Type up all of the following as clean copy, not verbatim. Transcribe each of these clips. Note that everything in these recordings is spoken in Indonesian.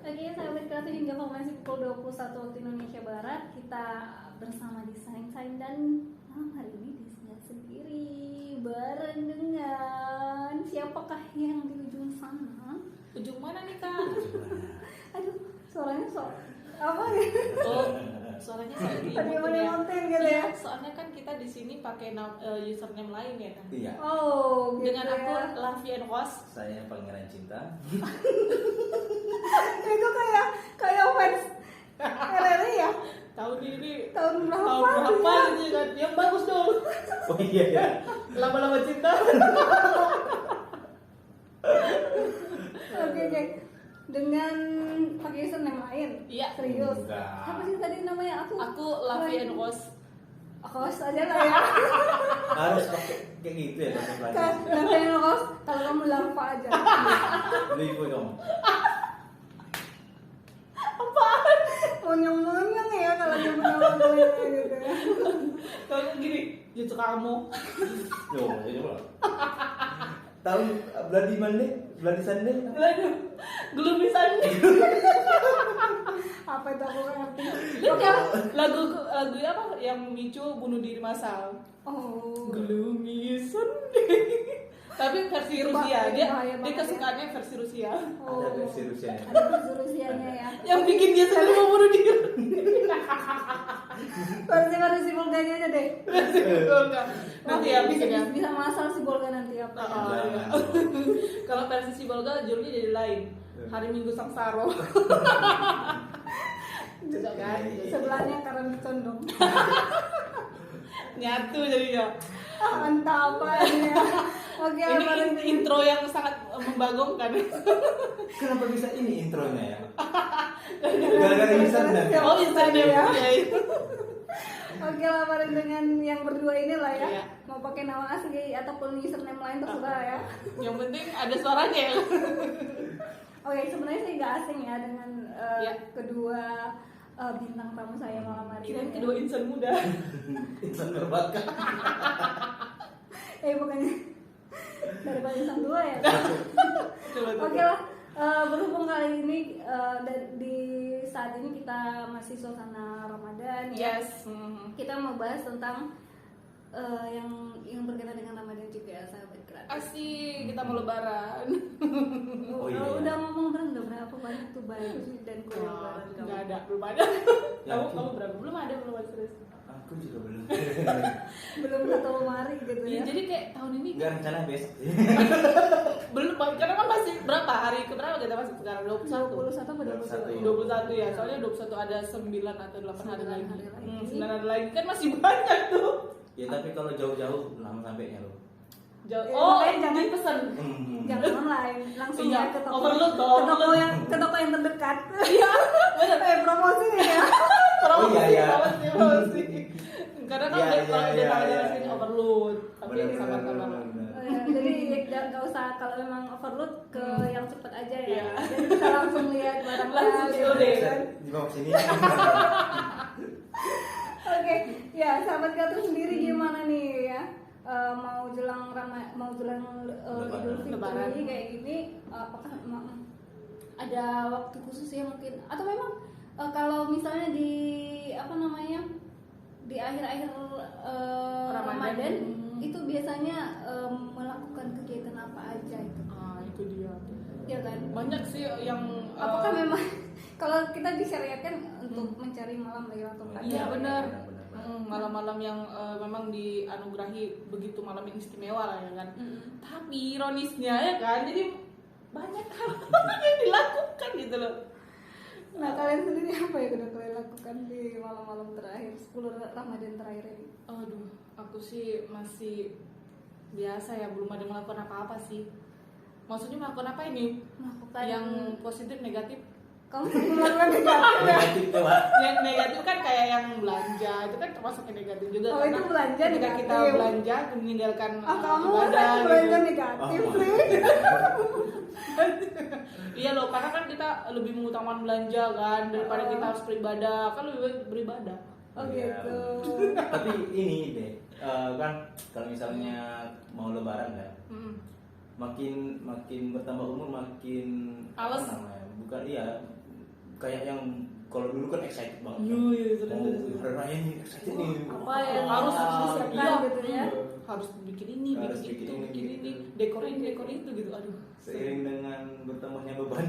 Oke, sahabat kreatif hingga formasi pukul 21 waktu Indonesia Barat. Kita bersama di Saing dan malam hari ini di sendiri bareng dengan siapakah yang di ujung sana? Ujung mana nih kak? Aduh, suaranya apa ya? Oh, suaranya Tadi monten gitu ya? Soalnya kan kita di sini pakai username lain ya kan? Iya. Oh, gitu Dengan aku ya. Lavi and Rose. Saya Pangeran Cinta. Itu kayak fans RRI ya? Tahun ini Tahun berapa? tahun berapa gitu kan? Yang bagus dong. Oh iya ya. Lama-lama cinta. Oke. Dengan pakai username lain? Iya. Serius? Enggak. Apa sih tadi namanya? Aku Lavi and Rose. Kos aja lah ya. Harus pakai kayak gitu ya pakai pelajaran. Lavian kos, kalau kamu Lava aja. Lipo dong. Monyong-monyong ya kalau kamu nama-namanya gitu ya. Kalau gini, justru kamu. Yo, itu loh. Tahu Bloody Monday, Bloody Sunday? Aduh, belum bisa nih. Apa itu aku nggak ngerti. Lihat ya, lagu apa yang memicu bunuh diri massal. Oh. Gloomy Sunday. Tapi versi Rusia, dia bahaya banget kesukaannya versi Rusia. Oh. Ada versi Rusianya. Ada versi Rusianya ya. Yang bikin dia sendiri mau bunuh diri. Versi Volganya aja deh. Versi Volga. Nanti ya bisa masal si Volga nanti apa? Oh, iya. Kalau versi si Volga judulnya jadi lain. Hari Minggu Sangsaro. Cocok kan? Sebelahnya Karen Condong. Nyatu jadinya. Mantap apa ini ya. Oke, Ini intro yang sangat membagongkan. Kenapa bisa ini intronya ya? Gara-gara Instagram. Oh, Instagram ya. ya. Oke lah, bareng dengan yang berdua ini lah ya. Iya. Mau pakai nama asli ataupun username lain terserah ya. Yang penting ada suaranya ya. Oke, sebenarnya saya nggak asing ya dengan Iya. kedua bintang tamu saya malam hari Kirain ini. kedua insan muda. Insan berbakat. Bukannya daripada insan dua ya. Coba. Oke lah, berhubung kali ini di saat ini kita masih suasana Ramadan ya. Yes. Kita mau bahas tentang yang berkaitan dengan Ramadan juga ya, sahabat kreatif. Asik, kita mau lebaran. Oh, iya. Udah ngomong berapa banyak tuh baju dan kue lebaran kamu? Enggak ada, belum ada. Yakin? Kamu berapa? Belum ada serius. Aku juga belum. Belum satu lemari gitu Iya, ya. jadi kayak tahun ini Enggak rencana besok sih. belum, karena kan masih berapa hari ke berapa kita masih sekarang 21. 21 atau 21. 21 ya, soalnya 21 ada 9 atau 8 hari 9 lagi. hari lagi. 9 hari lagi kan masih banyak tuh. Ya tapi kalau jauh-jauh lama sampainya loh. Jauh. Ya, Oh, makanya jangan dipesan. Jangan online, langsung Iya, ya ke toko. overload dong. Ke toko yang terdekat. Iya, benar. Promosi nih ya. Oh, iya. Promosi. Karena kan Iya, kalau iya, udah iya, namanya iya. sini overload, tapi Benar, sama-sama. benar. Jadi nggak usah, kalau memang overload ke yang cepet aja ya. Iya. Jadi bisa langsung lihat barangnya. Langsung gitu deh. kan. Di bawah sini. Oke, ya sahabat kreatif sendiri gimana nih ya? Mau jelang Idul Fitri Lebaran. kayak gini, apakah memang ada waktu khusus ya mungkin? Atau memang kalau misalnya di di akhir-akhir Ramadan itu biasanya melakukan kegiatan apa aja itu? Ah, itu dia. Ya kan? Banyak sih yang Apakah memang kalau kita disyariatkan untuk mencari malam Lailatul Qadar? Iya, benar. Benar. malam-malam yang memang dianugerahi begitu malam yang istimewa lah ya kan. Tapi ironisnya ya kan, jadi banyak hal yang dilakukan gitu loh. Nah, kalian sendiri apa yang udah kalian lakukan di malam-malam terakhir 10 Ramadan terakhir ini? Aduh, aku sih masih biasa ya, belum ada melakukan apa-apa sih. Maksudnya melakukan apa ini? Melakukan Yang positif negatif. kamu melakukan negatif ya? Negatif tuh, Pak. Yang negatif kan kayak yang belanja, itu kan termasuk yang negatif juga. Oh, itu belanja ketika negatif. kita belanja meninggalkan Kamu ibadah belanja gitu. negatif Oh, sih. Iya loh, karena kan kita lebih mengutamakan belanja kan daripada Oh. kita harus beribadah, kan lebih baik beribadah. Oh Iya. gitu. Tapi ini deh, kan kalau misalnya mau lebaran kan, Mm. makin bertambah umur makin Males. apa namanya? Bukan iya, kayak yang kalau dulu kan excited banget. Iya, Mau hari raya nih excited nih. Apa yang Harus disiapkan iya. gitu ya? Harus bikin ini, Harus bikin itu, bikin bikin ini, ini, gitu. dekor itu gitu. Aduh. Seiring dengan bertambahnya beban.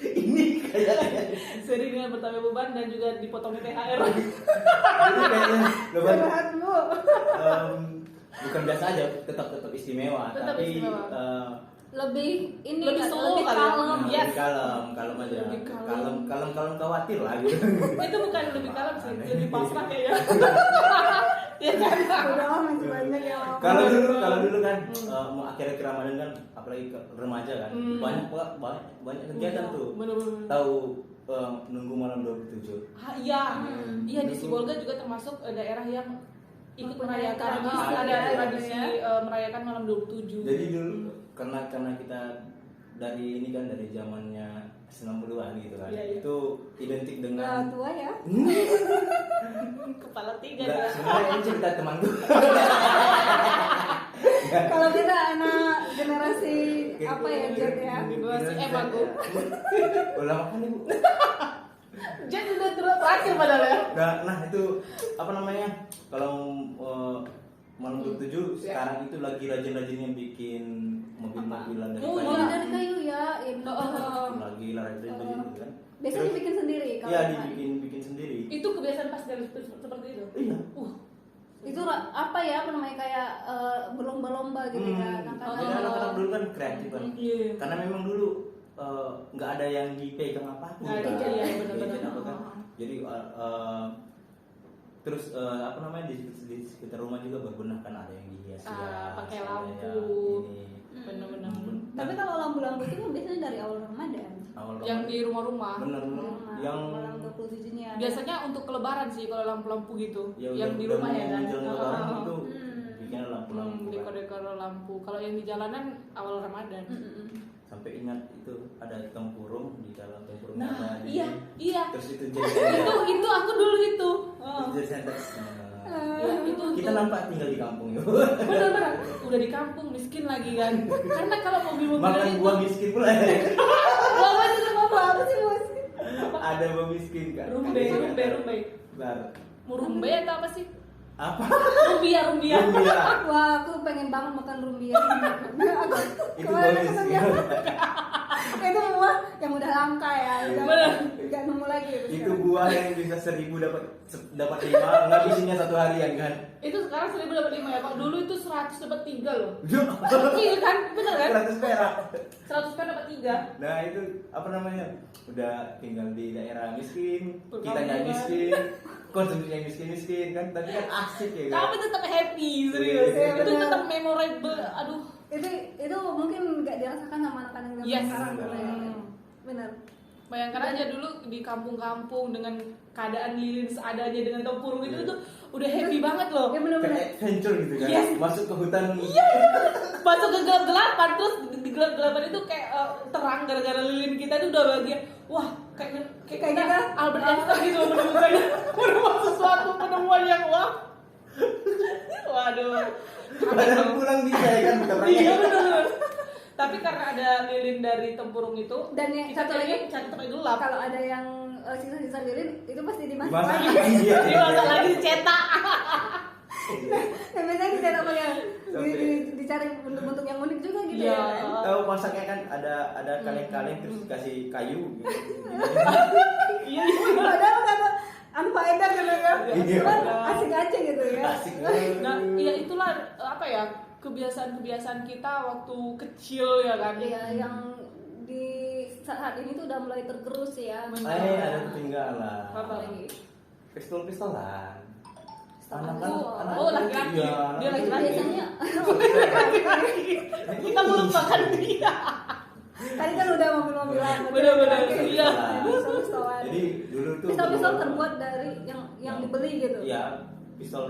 Ini kayaknya Sering dengan bertambah beban dan juga dipotongnya THR. ini kayaknya beban Curhat bu. bukan biasa aja, tetap istimewa, Tetap tapi istimewa. Lebih ini Lebih kan, slow lebih kali ya. kalem. lebih Yes. kalem aja, Lebih kalem. kalem khawatir lah gitu. Itu bukan lebih kalem sih, Aneh. lebih pasrah kayaknya. Ya kan? Udah masih banyak yang lama. Kalau dulu kan mau akhir-akhir Ramadan kan, apalagi ke remaja kan, banyak kegiatan Iya, tuh. bener-bener. Tahu nunggu malam 27. Iya, iya di Sibolga juga termasuk daerah yang ikut Mempunyai merayakan tradisi ada ya, tradisi gitu merayakan malam 27. Jadi dulu karena kita dari ini kan dari zamannya 90-an gitu kan. Iya, iya. Itu identik Udah dengan tua ya. Kepala tiga enggak, ya. sebenarnya ini cerita temanku. Kalau kita anak generasi apa ya Jet ya? Generasi M aku. Udah makan Ibu. Jadi udah terakhir padahal ya. Nah, itu apa namanya? Kalau malam 27 Ya. sekarang itu lagi rajin-rajinnya bikin mobil-mobilan dari Oh, kayu. Mulai dari kayu ya. Ya bener. Lagi rajin gitu kan. Biasanya Terus- dibikin sendiri kalau Iya, kan. dibikin sendiri. Itu kebiasaan pas dari seperti itu. Iya. Itu apa ya apa namanya kayak berlomba-lomba gitu kan. Jadi anak-anak dulu kan kreatif kan. Iya. Karena memang dulu nggak ada yang dipegang apapun. Nggak ada, kan. iya, benar-benar. Gadget apa kan. Jadi terus apa namanya di sekitar rumah juga berbenah kan, ada yang dihias. Pakai lampu. Benar-benar. Tapi kalau lampu-lampu itu kan biasanya dari awal Ramadan. Yang di rumah-rumah. benar yang malam 27-nya. Biasanya untuk kelebaran sih kalau lampu-lampu gitu. ya yang di udah rumah ya kan. menjelang lebaran itu bikin lampu-lampu kan. Dekor-dekor lampu. Kalau yang di jalanan awal Ramadan. Sampai ingat itu ada tempurung, di dalam tempurung Nah, ada iya, iya. terus itu jadi Itu aku dulu itu. terus jadi sentence. Ya, itu Kita nampak tinggal di kampung ya. benar-benar udah di kampung miskin lagi kan. Karena kalau mobil-mobil Makan itu buah miskin pula. Wah, itu apa sih bos? Ada buah miskin kan. Rumbe. Bentar. Murumbe atau apa sih? Apa? Rumbia. Rumbia. Wah, aku pengen banget makan rumbia. Itu Kemarin bonus. ketemu itu buah yang udah langka ya, udah Bener. nggak nemu lagi Itu buah yang bisa 1000 dapat 5, ngabisinnya satu harian kan. Itu sekarang 1000 dapat 5 ya Pak. Dulu itu 100 dapat 3 loh. Iya. Iya kan? Benar kan? 100 perak. 100 kan dapat 3. Nah itu apa namanya, udah tinggal di daerah miskin, Perkampungan. kita nggak miskin, konsumsinya miskin kan, tapi kan asik ya kan. Tapi tetap happy serius. Iya, Itu bener. tetap memorable. Aduh. itu mungkin nggak dirasakan sama anak-anak zaman Yes. sekarang gitu ya. Bener. Bayangkan aja dulu di kampung-kampung dengan keadaan lilin seadanya dengan tempurung itu tuh udah happy banget loh. Ya Kayak bener-bener. adventure gitu kan, Yes. masuk ke hutan. Masuk ke gelap-gelapan terus di gelap-gelapan itu kayak terang gara-gara lilin kita itu udah bahagia. Wah, kayak Kayak kita kita. Albert Einstein gitu menemukan sesuatu penemuan yang wah. Waduh. Padahal pulang bisa ya kan, terang. Iya benar. Tapi karena ada lilin dari tempurung itu Dan yang kita satu lagi, cari tempat gelap. kalau ada yang sisa-sisa lilin itu pasti dimasak Dimasak. lagi. Iya. Dimasak lagi dicetak. Dan biasanya dicetak pakai Sampai- dicari bentuk-bentuk yang unik juga gitu Iya. ya. Tahu masaknya kan ada kaleng-kaleng terus dikasih kayu gitu. Iya. Padahal kata unfaedah gitu ya. Iya. Cuman asik aja gitu ya. Asik. Nah, ya itulah apa ya kebiasaan-kebiasaan kita waktu kecil ya kan. Iya, yang di saat ini tuh udah mulai tergerus ya. Ada ketinggalan. Apa lagi? Pistol-pistolan. Oh, laki-laki. Dia laki-laki. Biasanya Kita melupakan dia. tadi kan udah mobil-mobilan. Bener-bener, laki-laki. iya. Pistol-pistolan. Jadi dulu tuh Pistol-pistol terbuat dari yang dibeli gitu. Iya, pistol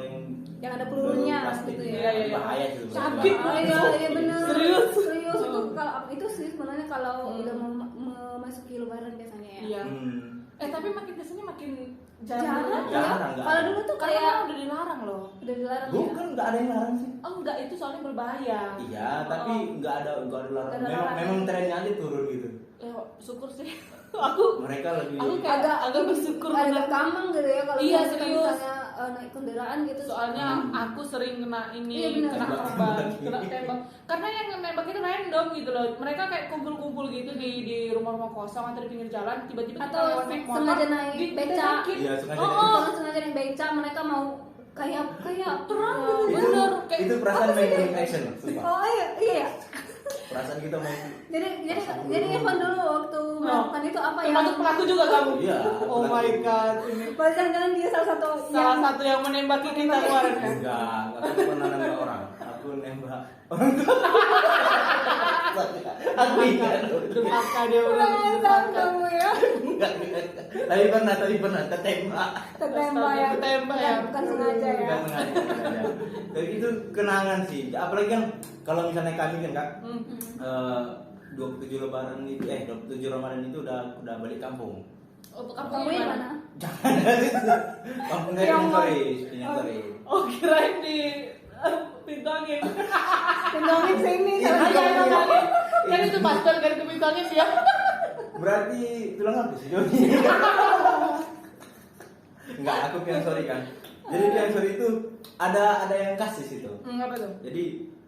Yang ada pelurunya plastik gitu gitu ya. Iya, iya. Bahaya sih. Sabit, Iya, iya benar. Serius? Serius itu kalau itu sih sebenarnya kalau udah memasuki lebaran biasanya ya. Iya. Hmm. Tapi makin kesini makin Jarang ya. Jarang, nggak Kalau ada. dulu tuh Karena kayak udah dilarang loh. udah dilarang ya. Bukan, nggak ada yang larang sih. Oh enggak, itu soalnya berbahaya. Iya, tapi nggak ada larang. Nggak ada Memang, larangan. memang trennya aja turun gitu. Ya syukur sih. aku Mereka lebih. kayak agak bersyukur agak bener. gampang gitu ya kalau Iya, kita serius. misalnya naik kendaraan gitu. Soalnya aku sering kena ini, Iya, benar. kena Tembak. korban, kena tembak. Karena yang nembak itu random gitu loh. Mereka kayak kumpul-kumpul gitu di rumah-rumah kosong atau di pinggir jalan, tiba-tiba kita Atau lewat naik motor, sengaja naik beca. Iya, sengaja. Kalau sengaja naik beca mereka mau kayak perang gitu. Itu, bener, kayak- itu perasaan apa sih main kayak- action, sumpah. Oh iya. Perasaan kita main. Jadi Evan dulu waktu melakukan itu apa yang termasuk pelaku juga kamu. Iya, Oh pelaku. my god, ini jangan dia salah satu yang menembaki kita kemarin. Enggak, aku pernah nembak orang. Aku nembak orang. Aku ingat. Durhaka dia udah Bangsat durhaka. kamu ya. Enggak. Tapi pernah ketembak. Ketembak ya. Ketembak ya. Bukan sengaja ya. Bukan sengaja. Jadi itu kenangan sih. Apalagi kan kalau misalnya kami kan Kak, 27 Lebaran itu 27 Ramadan itu udah balik kampung. Untuk Kamu yang mana? Kampung dari Pinang Oh kirain di pintu angin. Tendongin sini Iya, sama iya, dia. iya. Kan itu pastor kan ke pintu angin ya. Berarti tulang apa sih Joni? Enggak, aku yang sorry kan. Jadi yang sorry itu ada yang kasih situ. Apa tuh? Jadi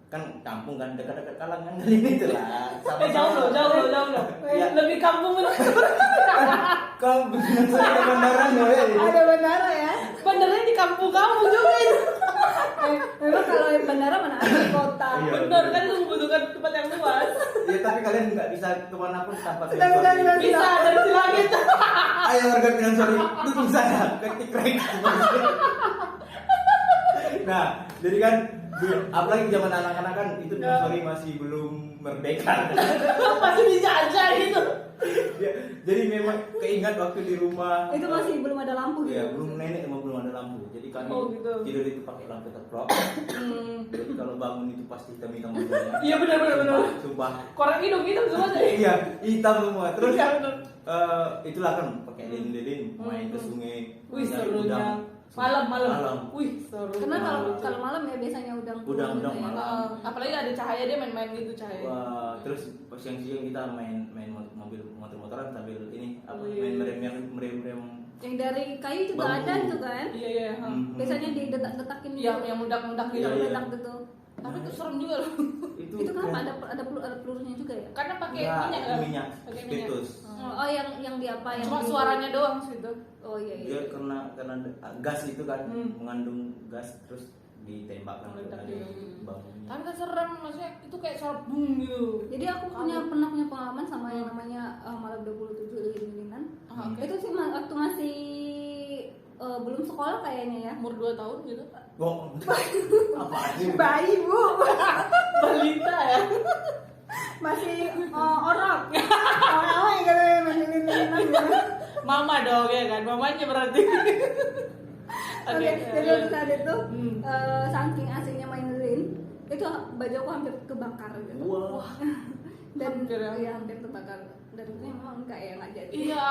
kan kampung kan dekat-dekat Kalangan kali ini tuh lah. Jauh loh. Iya. Lebih kampung bener. Kau benar saya bandara Ada bandara ya. Benernya di kampung kamu juga itu. Memang kalau yang bandara mana ada di kota. Iya. Bener kan itu membutuhkan tempat yang luas. Ya tapi kalian nggak bisa kemana pun tanpa Sudah. Bisa dari langit. Ayo warga Pinang sorry, dukung saya, ketik rank. Nah, jadi kan apalagi zaman anak-anak kan itu Pinang sorry masih belum merdeka. Masih dijajah gitu. Ya, jadi memang keingat waktu di rumah. Itu masih belum ada lampu gitu. Ya, belum nenek emang belum ada lampu. Jadi kami Oh, gitu. tidur itu pakai lampu teplok. Jadi kalau bangun itu pasti hitam Iya benar. Sumpah. Korek hidung semua tadi. Iya, hitam semua. Terus Iya, bener. itulah kan pakai lilin-lilin main ke sungai. Wih Nyari serunya. udang. Malam. Wih seru. Karena kalau malam ya biasanya udang Udang gitu ya. malam. Apalagi ada cahaya dia main-main gitu cahaya. Wah, terus pas siang-siang kita main motor-motoran sambil ini Wih. main merem. Yang dari kayu juga Bambu. ada tuh kan. Iya. Biasanya didetak-detakin Yang mendak-mendak gitu. Iya. Ledak gitu. Tapi itu serem juga loh. Itu kenapa ada pelurunya juga ya? Karena pakai Enggak, minyak kan? minyak Pakai minyak. spetus. Oh, yang di apa yang Cuma di- suaranya doang sih itu. Oh iya. Dia karena gas itu kan mengandung gas terus ditembakkan Meledak dari gitu. bangunnya. Tapi kan serem, maksudnya itu kayak suara boom gitu. Jadi aku pernah punya pengalaman sama yang namanya malam 27 lilin-lilinan. Ah, oke. Itu sih waktu masih belum sekolah kayaknya ya. Umur 2 tahun gitu. Oh, apa aja? Bayi bu, Balita ya. masih orang yang katanya main lilin-lilinan gitu. Mama dong ya kan, mamanya berarti. Oke, jadi waktu saat itu Hmm. saking asiknya main lilin, itu baju aku hampir kebakar gitu. Wah. Dan Hampir ya? iya hampir terbakar. Dan itu memang enggak ya nggak jadi. Iya,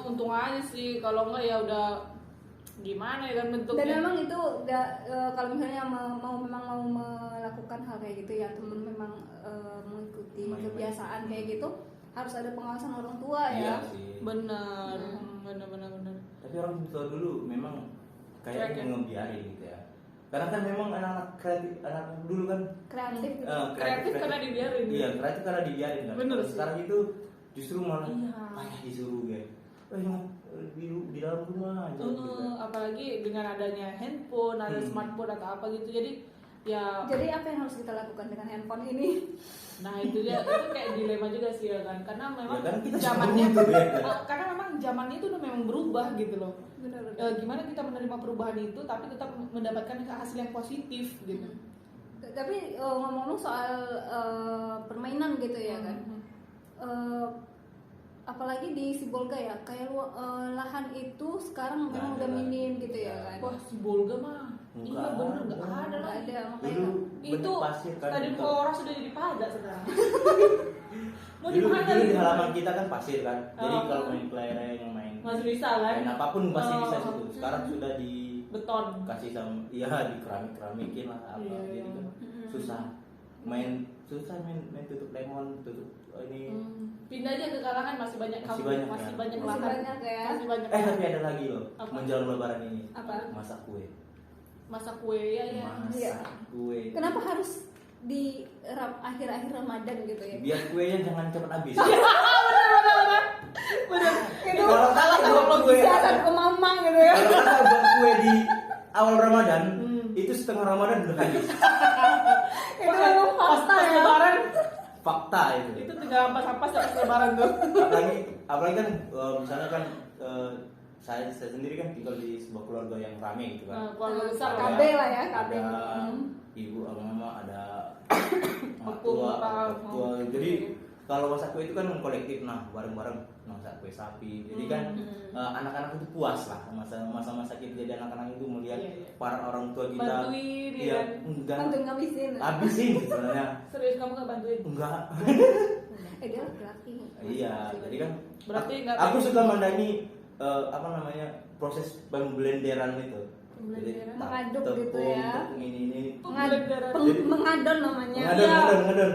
untung aja sih. Kalau enggak ya udah gimana ya kan bentuknya. Dan memang itu udah kalau misalnya memang mau melakukan hal kayak gitu ya temen memang mengikuti Main-main. kebiasaan kayak gitu harus ada pengawasan orang tua Iya ya. sih. benar. Hmm. Benar. Tapi orang tua dulu memang Cuek ya? kayak ngebiarin gitu ya. Karena kan memang anak-anak kreatif, anak dulu kan Kreatif gitu. Kreatif karena dibiarin. Iya, kreatif karena dibiarin kan. Bener Kalau sih. sekarang itu justru malah Iya. payah disuruh guys. Di dalam rumah aja gitu kan. Apalagi dengan adanya handphone, ada smartphone atau apa gitu. Jadi ya Jadi apa yang harus kita lakukan dengan handphone ini? nah itu dia itu kayak dilema juga sih ya kan. Karena memang Ya, kan kita zamannya suka gitu, ya. karena memang zamannya itu udah memang berubah gitu loh. Benar. Gimana kita menerima perubahan itu tapi tetap mendapatkan hasil yang positif gitu. Tapi ngomong-ngomong soal permainan gitu ya kan. Apalagi di Sibolga ya, kayak lahan itu sekarang memang Nggak udah ada. minim gitu ya kan. Wah si Bolga mah Enggak iya bener ada. nggak ada Nggak lagi. ada makanya. Dulu Itu bener pasir kan. stadion betul. Kora sudah jadi pajak sekarang. Mau di Dulu mana di gitu? halaman kita kan pasir kan. Jadi Oh. kalau main kelereng, main Masih bisa kan? main apapun pasti bisa Oh. situ. Sekarang sudah Beton. dikasih sama ya di keramikin lah apa Iya, jadi iya. kan susah main tutup lemon tutup ini. Pindah aja ke kalangan masih banyak Masih kamu, banyak, masih kan? banyak Masih lahan. banyak ya. Masih banyak. Tapi ada lagi loh Apa? menjelang lebaran ini Apa? masak kue. Masak kue ya ya. Masak Iya. kue. Kenapa harus di akhir-akhir Ramadan gitu ya? Biar kuenya jangan cepat habis. Bener. Itu Kalau kakak buat kue, siasat ke mama gitu ya. kalau kakak buat kue di awal Ramadan, itu setengah Ramadan udah habis. Itu memang Pas fakta ya. lebaran Fakta itu. itu tinggal ampas-ampas pas lebaran tuh. Apalagi kan misalnya kan saya sendiri kan tinggal di sebuah keluarga yang ramai gitu kan. Keluarga besar KB ya. lah ya, KB. Ada ibu, ada mama, ada mak Opung, tua, opang. opak tua. Jadi kalau masak kue itu kan kolektif, nah bareng-bareng masak kue sapi. Jadi kan anak-anak itu puas lah masa-masa kita jadi anak-anak itu melihat Iya, iya. para orang tua kita. Bantuin ya Iya, kan. enggak Bantuin ngabisin. habisin sebenarnya. Serius kamu nggak bantuin? Enggak. Dia laki-laki. Iya, jadi kan Berarti nggak aku pengen- suka mandani apa namanya proses pemblenderan itu. Pemblenderan. Mengaduk gitu ya. tepung ini. Pemblenderan. Mengadon namanya. Ngadon.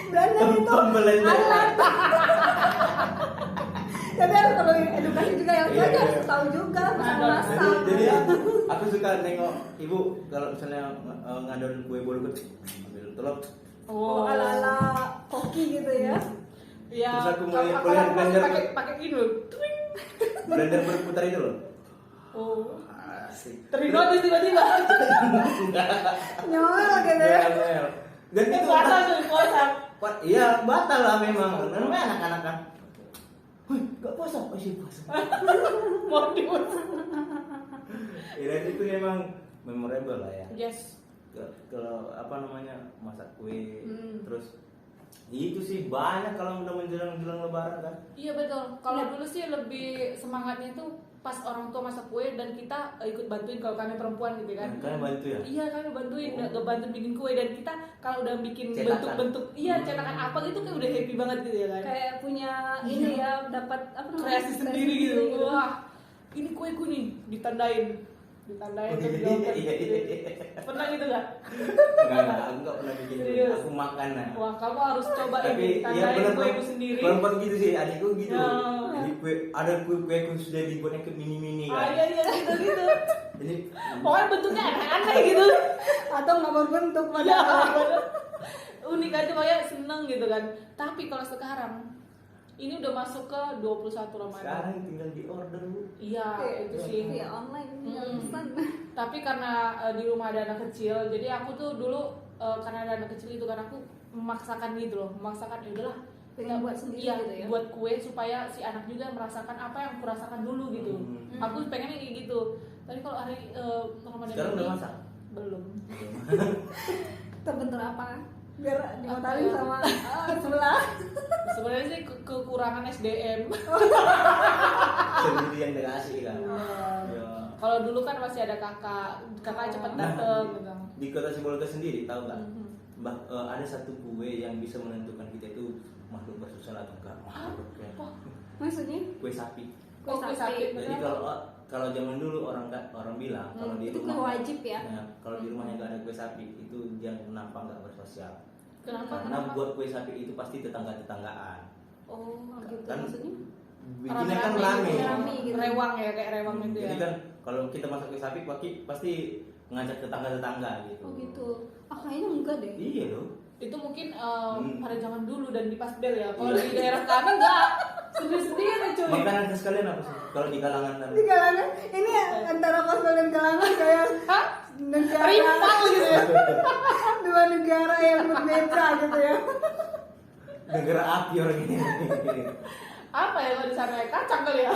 Blender itu Pembelender. alat. Tapi harus kalau edukasi juga yang tua Iya, dia iya. harus tahu juga bisa Ngadon. masak. Jadi aku suka nengok ibu kalau misalnya ngadon kue bolu kan ambil telur. Oh, ala-ala koki gitu ya. Ya, Terus aku mulai kalau aku masih blender. pakai ini loh. Twing. Blender berputar itu loh. Oh. Asik. Terhipnotis tiba-tiba. Nyol gitu ya. Ngel. Dan Ini itu puasa tuh, puasa. Iya, batal lah memang. Namanya anak-anak kan. Wih, gak puasa? Oh sih puasa. Modus. Ya, itu memang memorable lah ya. Yes. Kalau apa namanya masak kue, terus itu sih banyak kalau udah menjelang lebaran kan. Iya betul. Kalau dulu sih lebih semangatnya tuh pas orang tua masak kue dan kita ikut bantuin kalau kami perempuan gitu kan. Kalian bantu ya? Iya kami bantuin, bantu bikin kue dan kita kalau udah bikin Cetakan. bentuk-bentuk, iya cetakan apa gitu kan udah happy banget gitu ya kan. Kayak punya ini ya dapat apa namanya? Kreasi sendiri gitu. Wah, ini kueku nih ditandain tuh di dompet. Pernah gitu gak? Enggak, aku enggak pernah bikin kue. Serius? Aku makan nah. Wah kamu harus coba Tapi ini ya tandain benar kueku sendiri. perempuan gitu sih, adikku gitu. Ya. Jadi kue ada kue sudah dibuatnya ke mini-mini Ah kan. iya gitu. Jadi Pokoknya bentuknya aneh-aneh gitu. Atau nggak berbentuk Iya, padahal. bener. Unik aja kayak seneng gitu kan. Tapi kalau sekarang ini udah masuk ke 21 Ramadan. sekarang tinggal di order Bu. Iya, itu sih. Iya online tinggal pesan. Tapi karena di rumah ada anak kecil, jadi aku tuh dulu karena ada anak kecil itu kan aku memaksakan gitu loh, memaksakan ya udahlah Pengen buat sendiri iya, gitu ya. buat kue supaya si anak juga merasakan apa yang aku rasakan dulu gitu. Aku pengennya kayak gitu. Tapi kalau hari Ramadan Sekarang ini udah masak? belum. Terbentur apa? Biar Apa dimatarin ya? sama sebelah. Sebenarnya sih kekurangan SDM. Sendiri yang dikasih kan. Ya. Kalau dulu kan masih ada kakak cepet dateng gitu. Di kota Sibolga sendiri tahu nggak? Mhm. Ada satu kue yang bisa menentukan kita itu makhluk bersusun atau enggak. Makhluk ya. Maksudnya? Kue sapi. Oh, kue sapi. Jadi kalau zaman dulu orang bilang kalau di Itu rumah wajib ya. kalau di rumahnya nggak ada kue sapi itu dia nampak nggak bersosial. Kenapa? Karena buat kue sapi itu pasti tetanggaan. Oh, gitu Kan maksudnya? bikinnya kan rame. Rame gitu. Rewang ya kayak rewang itu ya. Jadi kan kalau kita masak kue sapi pasti ngajak tetangga gitu. Oh gitu. Ah kayaknya enggak deh. Iya loh. Itu mungkin pada zaman dulu dan di Pasbel ya. Kalau Iya. di daerah kami enggak sendiri-sendiri cuy. Makanan khas kalian apa sih? Kalau di kalangan Di kalangan ini antara Pascal dan kalangan kayak Hah? negara Rival gitu ya. dua negara yang berbeda gitu ya. negara api orang ini. Apa ya kalau di sana ya? Kacang kali ya.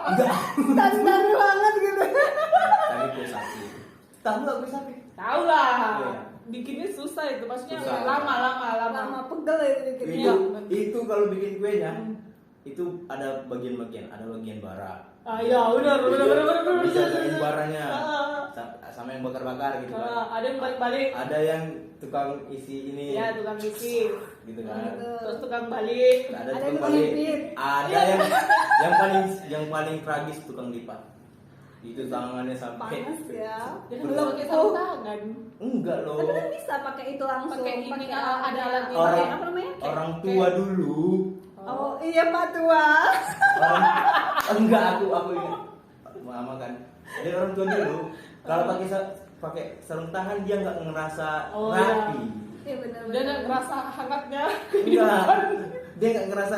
Enggak. Standar banget gitu. Tadi kue sapi. Tahu nggak kue sapi? Tahu lah. Iya. Bikinnya susah itu, maksudnya Susah. Lama pegel ya gitu. Iya. Itu kalau bikin kuenya itu ada bagian-bagian, ada bagian bara. Ah iya, benar. Bisa dari baranya Ah. sama yang bakar-bakar gitu kan. Ada yang balik-balik. Ada yang tukang isi ini Ya, tukang isi. gitu kan. Gitu. Terus tukang balik. Ada Ada tukang tukang balik, lipat. ada yang paling tragis tukang lipat. Itu tangannya sampai Panas ya. Jadi belum pakai sarung tangan. enggak loh. Tapi kan bisa pakai itu langsung. Pakai ini, pakai ada alat ini. pakai apa namanya? Orang tua dulu. Oh iya Pak Tua. Orang, enggak aku ini mama kan. Jadi orang tua dulu kalau pakai sarung tangan dia nggak ngerasa Oh, rapi. Iya benar. Dia nggak ngerasa hangatnya. Enggak. Dia nggak ngerasa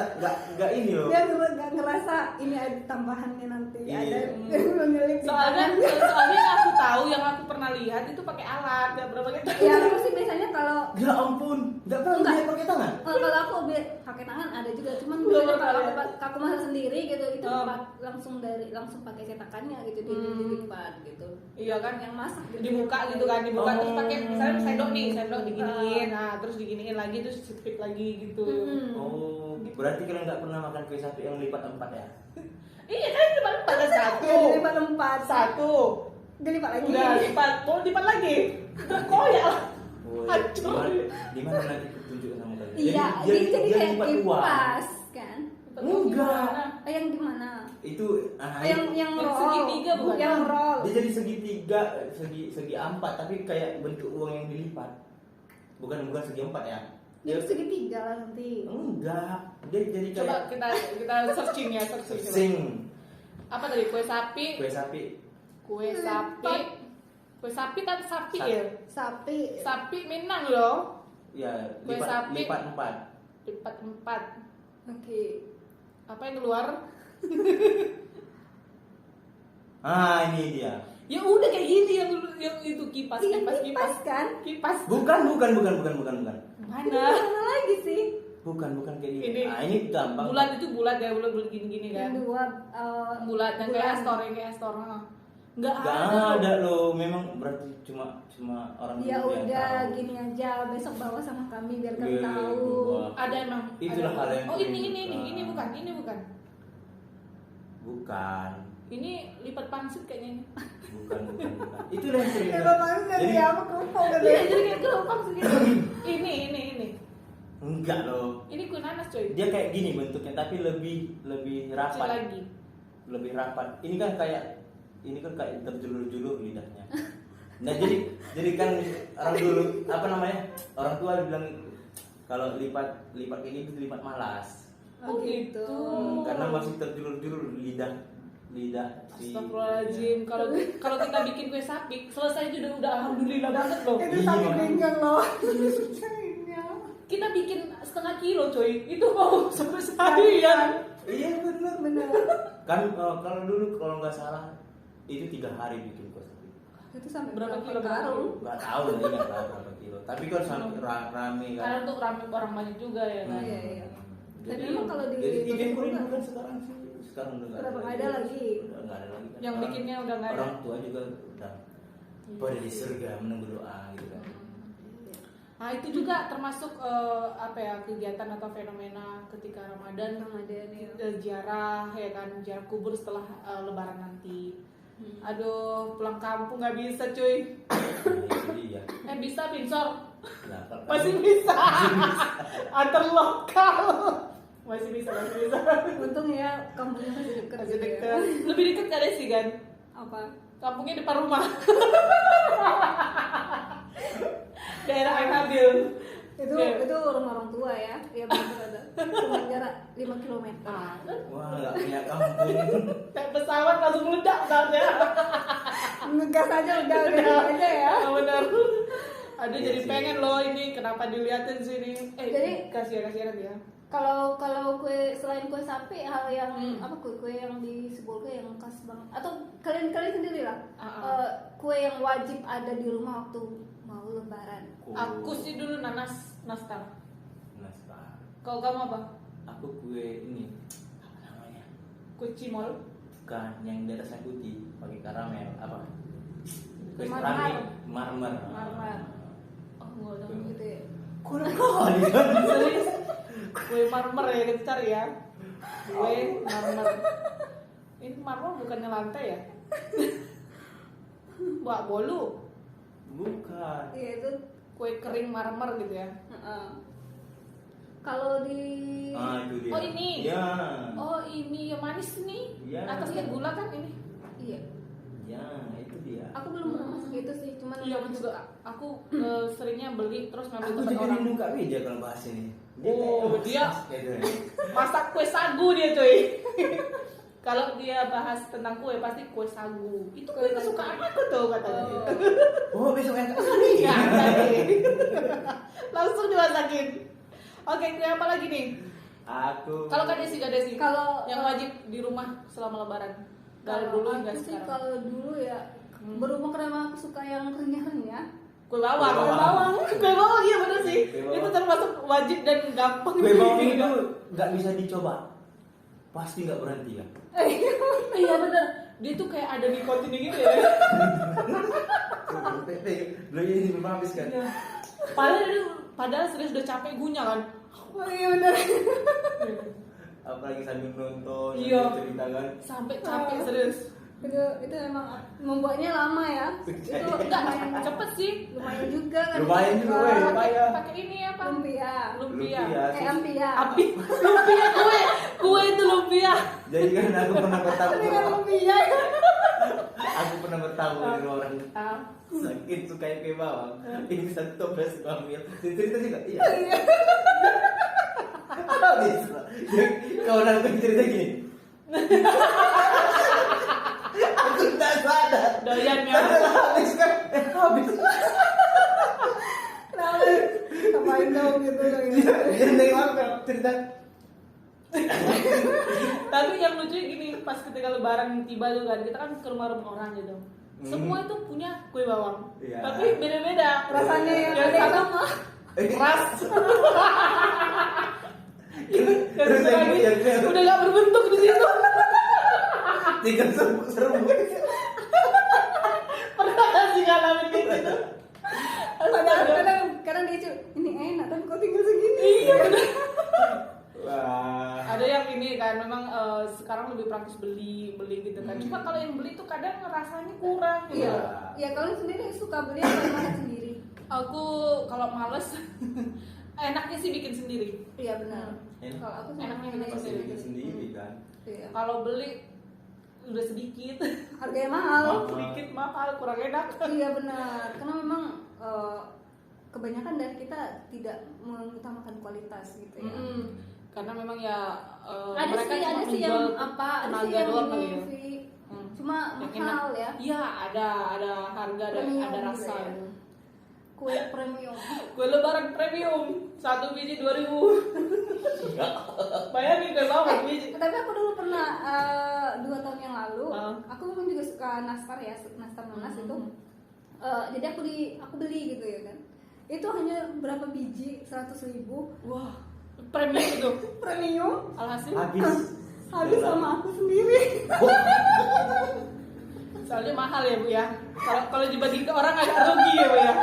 nggak ini loh. Dia nggak ngerasa ini ada tambahannya nanti. Iya. Ada yang mengelip di Soalnya tangan. yang aku tahu, yang aku pernah lihat itu pakai alat, nggak pernah pakai tangan. Ya aku sih biasanya kalau Ya ampun, nggak pernah Enggak. dia pakai tangan. kalau aku pakai tangan ada juga, cuman Belum biasanya kalau pernah. aku masak sendiri gitu itu Oh. langsung pakai cetakannya gitu dilipat gitu. Iya kan, Yang masak gitu. dibuka gitu kan, dibuka Oh. terus pakai misalnya sendok diginiin, nah terus diginiin lagi terus sipit lagi gitu. Mm-mm. Oh, berarti kalian nggak pernah makan kue sapi yang lipat 4 ya? Iya kan cuma pada satu, Ya, dilipat 4 satu, dilipat lagi. udah lipat, mau lipat lagi, terkoyak. Oh, Hancur. di mana nanti tunjukkan sama kalian? Iya, jadi kayak lipat uang. kipas kan. Enggak. Yang gimana? Itu Yang roll. segitiga bukan? Yang roll. dia jadi segitiga, segi 4 tapi kayak bentuk uang yang dilipat. Bukan segi 4 ya. Jadi segitiga lah nanti. Enggak. Dia jadi Coba kayak kita searching ya, searching. Coba. sing Apa tadi, kue sapi, kue sapi. kue sapi, kue sapi kan sapi ya, Sapi. sapi Minang loh, Ya, Kue sapi. lipat 4. lipat 4. Oke. Apa yang keluar? Ah, ini dia. Ya udah kayak gini yang itu kipas, Iya, kipas, kipas kipas, kan? kipas. Bukan. Mana? Mana lagi sih? Bukan kayak gini. Ini. Ah, ini gampang. Bulat itu bulat ya, bulat gini-gini kan. Yang dua Bulat yang kayak bulan. Astor, yang kayak Astor. Enggak Gak ada. ada loh, memang berarti cuma orang Ya dulu yang udah tahu. gini aja, besok bawa sama kami biar kami Iya, tahu. wah. Ada emang. Itulah ada. hal yang Oh ini paling- bukan, ini bukan. Bukan. Ini lipat pangsit kayaknya ini. Bukan. Itulah yang sering. Ya bapak dari Jadi apa kerupuk kan? Iya, jadi kayak keropang segini. Ini. enggak loh. Ini kue nanas coy. Dia kayak gini bentuknya tapi lebih Kecil rapat. lagi. Lebih rapat. Ini kan kayak terjulur-julur lidahnya. Nah, jadi kan orang dulu apa namanya? Orang tua bilang kalau lipat kayak gitu lipat malas. Oh, gitu. Karena masih terjulur-julur lidah si Astagfirullahaladzim. Kalau kita bikin kue sapi, selesai itu udah alhamdulillah banget loh. Itu Iya. sapi pinggang loh. Kita bikin setengah kilo coy, itu mau sampai seharian. Iya benar. Bener. Kan kalau dulu kalau nggak salah itu 3 hari bikin kue sapi. Itu sampai Berapa kilo, karung? Nggak tahu lah, nggak tahu berapa kilo. Tapi kalau sampai rame kan. Karena untuk rame orang banyak juga ya kan. Iya, iya. Tapi Jadi, memang kalau di jadi 30.000 Bogor kan sekarang sih. Sekarang udah nggak udah nggak ada lagi. Udah nggak ada lagi kan. Yang bikinnya udah nggak ada. Orang tua juga udah pada di surga menunggu doa gitu kan. Nah itu juga termasuk apa ya, kegiatan atau fenomena ketika Ramadan, Ramadan ya. ziarah ya kan, ziarah kubur setelah Lebaran nanti. Aduh, pulang kampung nggak bisa cuy. Jadi ya. Bisa Pinsor, Nah, kalau- masih bisa. Antar lokal masih bisa. Untung ya kampungnya masih dekat. Masih gitu ya. dekat, lebih dekat kali sih kan. Apa? Kampungnya depan rumah. Daerah Ainabil. Itu Iya. itu rumah orang tua ya. Ya benar ada. Cuma jarak 5 km. Ah, kan Wah, nggak punya kampung. naik pesawat langsung meledak saatnya. Ngegas aja udah aja ya. Benar. Aduh, Iya jadi sih. pengen loh ini, kenapa diliatin sini. Jadi- kasihan ya. Kalau kue selain kue sapi, hal yang Hmm. apa kue yang di sebuah kue yang khas banget atau kalian sendiri lah Ah. kue yang wajib ada di rumah waktu mau lebaran. Aku sih dulu nanas nastar. Nastar. Kalau kamu apa? Aku kue ini apa namanya? Kue cimol. Bukan yang di atasnya putih pakai karamel apa? Kue Marmer. marmer. Marmer. Oh, enggak tahu. Gitu ya. Kurang kali kan? Serius? Kue marmer ya, kita cari ya. Kue marmer. Ini marmer bukannya lantai ya? Wah, bolu. Bukan. Iya itu kue kering marmer gitu ya. Kalau di itu dia. Oh, ini. Iya. Oh ini yang manis nih. Iya. Atasnya gula kan ini. iya, Ya, itu dia. aku belum pernah masuk itu sih, cuman Iya aku juga. Aku seringnya beli terus ngambil Aku tempat juga orang. rindu Kak Wija kalau bahas ini. Oh, dia- kayak Masak kue sagu dia cuy. Kalau dia bahas tentang kue pasti kue sagu. Itu kue kesukaan aku tuh katanya. Oh, besok yang Iya, tadi. Langsung dimasakin. Oke, kue apa lagi nih? Aku. Kalau Kak Desi, kalau yang wajib di rumah selama lebaran. Dari dulu hingga aku sih sekarang. kalau dulu ya berhubung karena aku suka yang renyah-renyah. Kue bawang. Kue bawang. Kue bawang iya bener sih. Kue bawang. Itu termasuk wajib dan gampang. Kue bawang itu nggak bisa dicoba. Pasti nggak berhenti kan? Iya bener. Dia tuh kayak ada nikotinnya gitu ya. Lo ini belum habis kan? Iya. Padahal serius udah capek gunya kan. Oh iya benar. Apalagi sambil nonton, Iya. sambil cerita kan? Sampai capek serius. Itu memang membuatnya lama ya. Itu Enggak, cepet sih. lumayan juga kan. Lumayan juga, weh. Lumayan. Pakai ini apa? Lumpia. Lumpia. Ampia. Api. Lumpia kue. Kue itu lumpia. Jadi kan aku pernah bertamu. Tapi kan lumpia ya. Aku pernah bertamu dengan orang Ah. sakit suka kue bawang. Ini satu toples ambil. Cerita juga. Iya. Habis. Kau orang cerita gini. Aku tak sadar. Doyannya. Habis kan? Habis. Kenapa? Ngapain dong gitu Dia nengok cerita. Tapi yang lucu gini, pas ketika lebaran tiba tuh kan, kita kan ke rumah-rumah orang gitu. Semua itu punya kue bawang. Iya. Tapi beda-beda. Rasanya yang Yang ada yang satu sama. keras. Yang Terus satu lagi yang udah gak berbentuk di situ. tinggal serem. Pernah gak sih ngalamin kayak gitu? Padahal kadang dia cuy, ini enak tapi kok tinggal segini. Iya bener. Wah. Ada yang ini kan memang sekarang lebih praktis beli gitu kan. Cuma kalau yang beli tuh kadang rasanya kurang gitu. Iya. Ya kalau sendiri suka beli atau masak sendiri? Aku kalau males enaknya sih bikin sendiri. Iya benar. Enak. Kalau aku Enaknya sendiri. Pasti bikin sendiri kan. Iya. Kalau beli udah sedikit. Harganya mahal. Sedikit mahal, kurang enak. Iya benar. Karena memang kebanyakan dari kita tidak mengutamakan kualitas gitu ya. Karena memang ya Ada mereka sih, cuma ada sih menjual yang apa, ada sih tenaga yang doang kali ya. ini, cuma Yang mahal enak. ya. Iya, ada harga dan Premium ada juga rasa. ya. Kue premium. Kue lebaran premium, 1 biji 2.000. Bayangin kue bawang biji. Tapi aku dulu pernah 2 tahun yang lalu, Ah. aku memang juga suka nastar ya, nastar nanas itu. Jadi aku beli gitu ya kan. Itu hanya berapa biji, 100.000. Wah, premium itu. Premium. Alhasil Habis sama aku sendiri. soalnya mahal ya Bu ya. Kalau dibanding ke orang agak rugi ya Bu ya.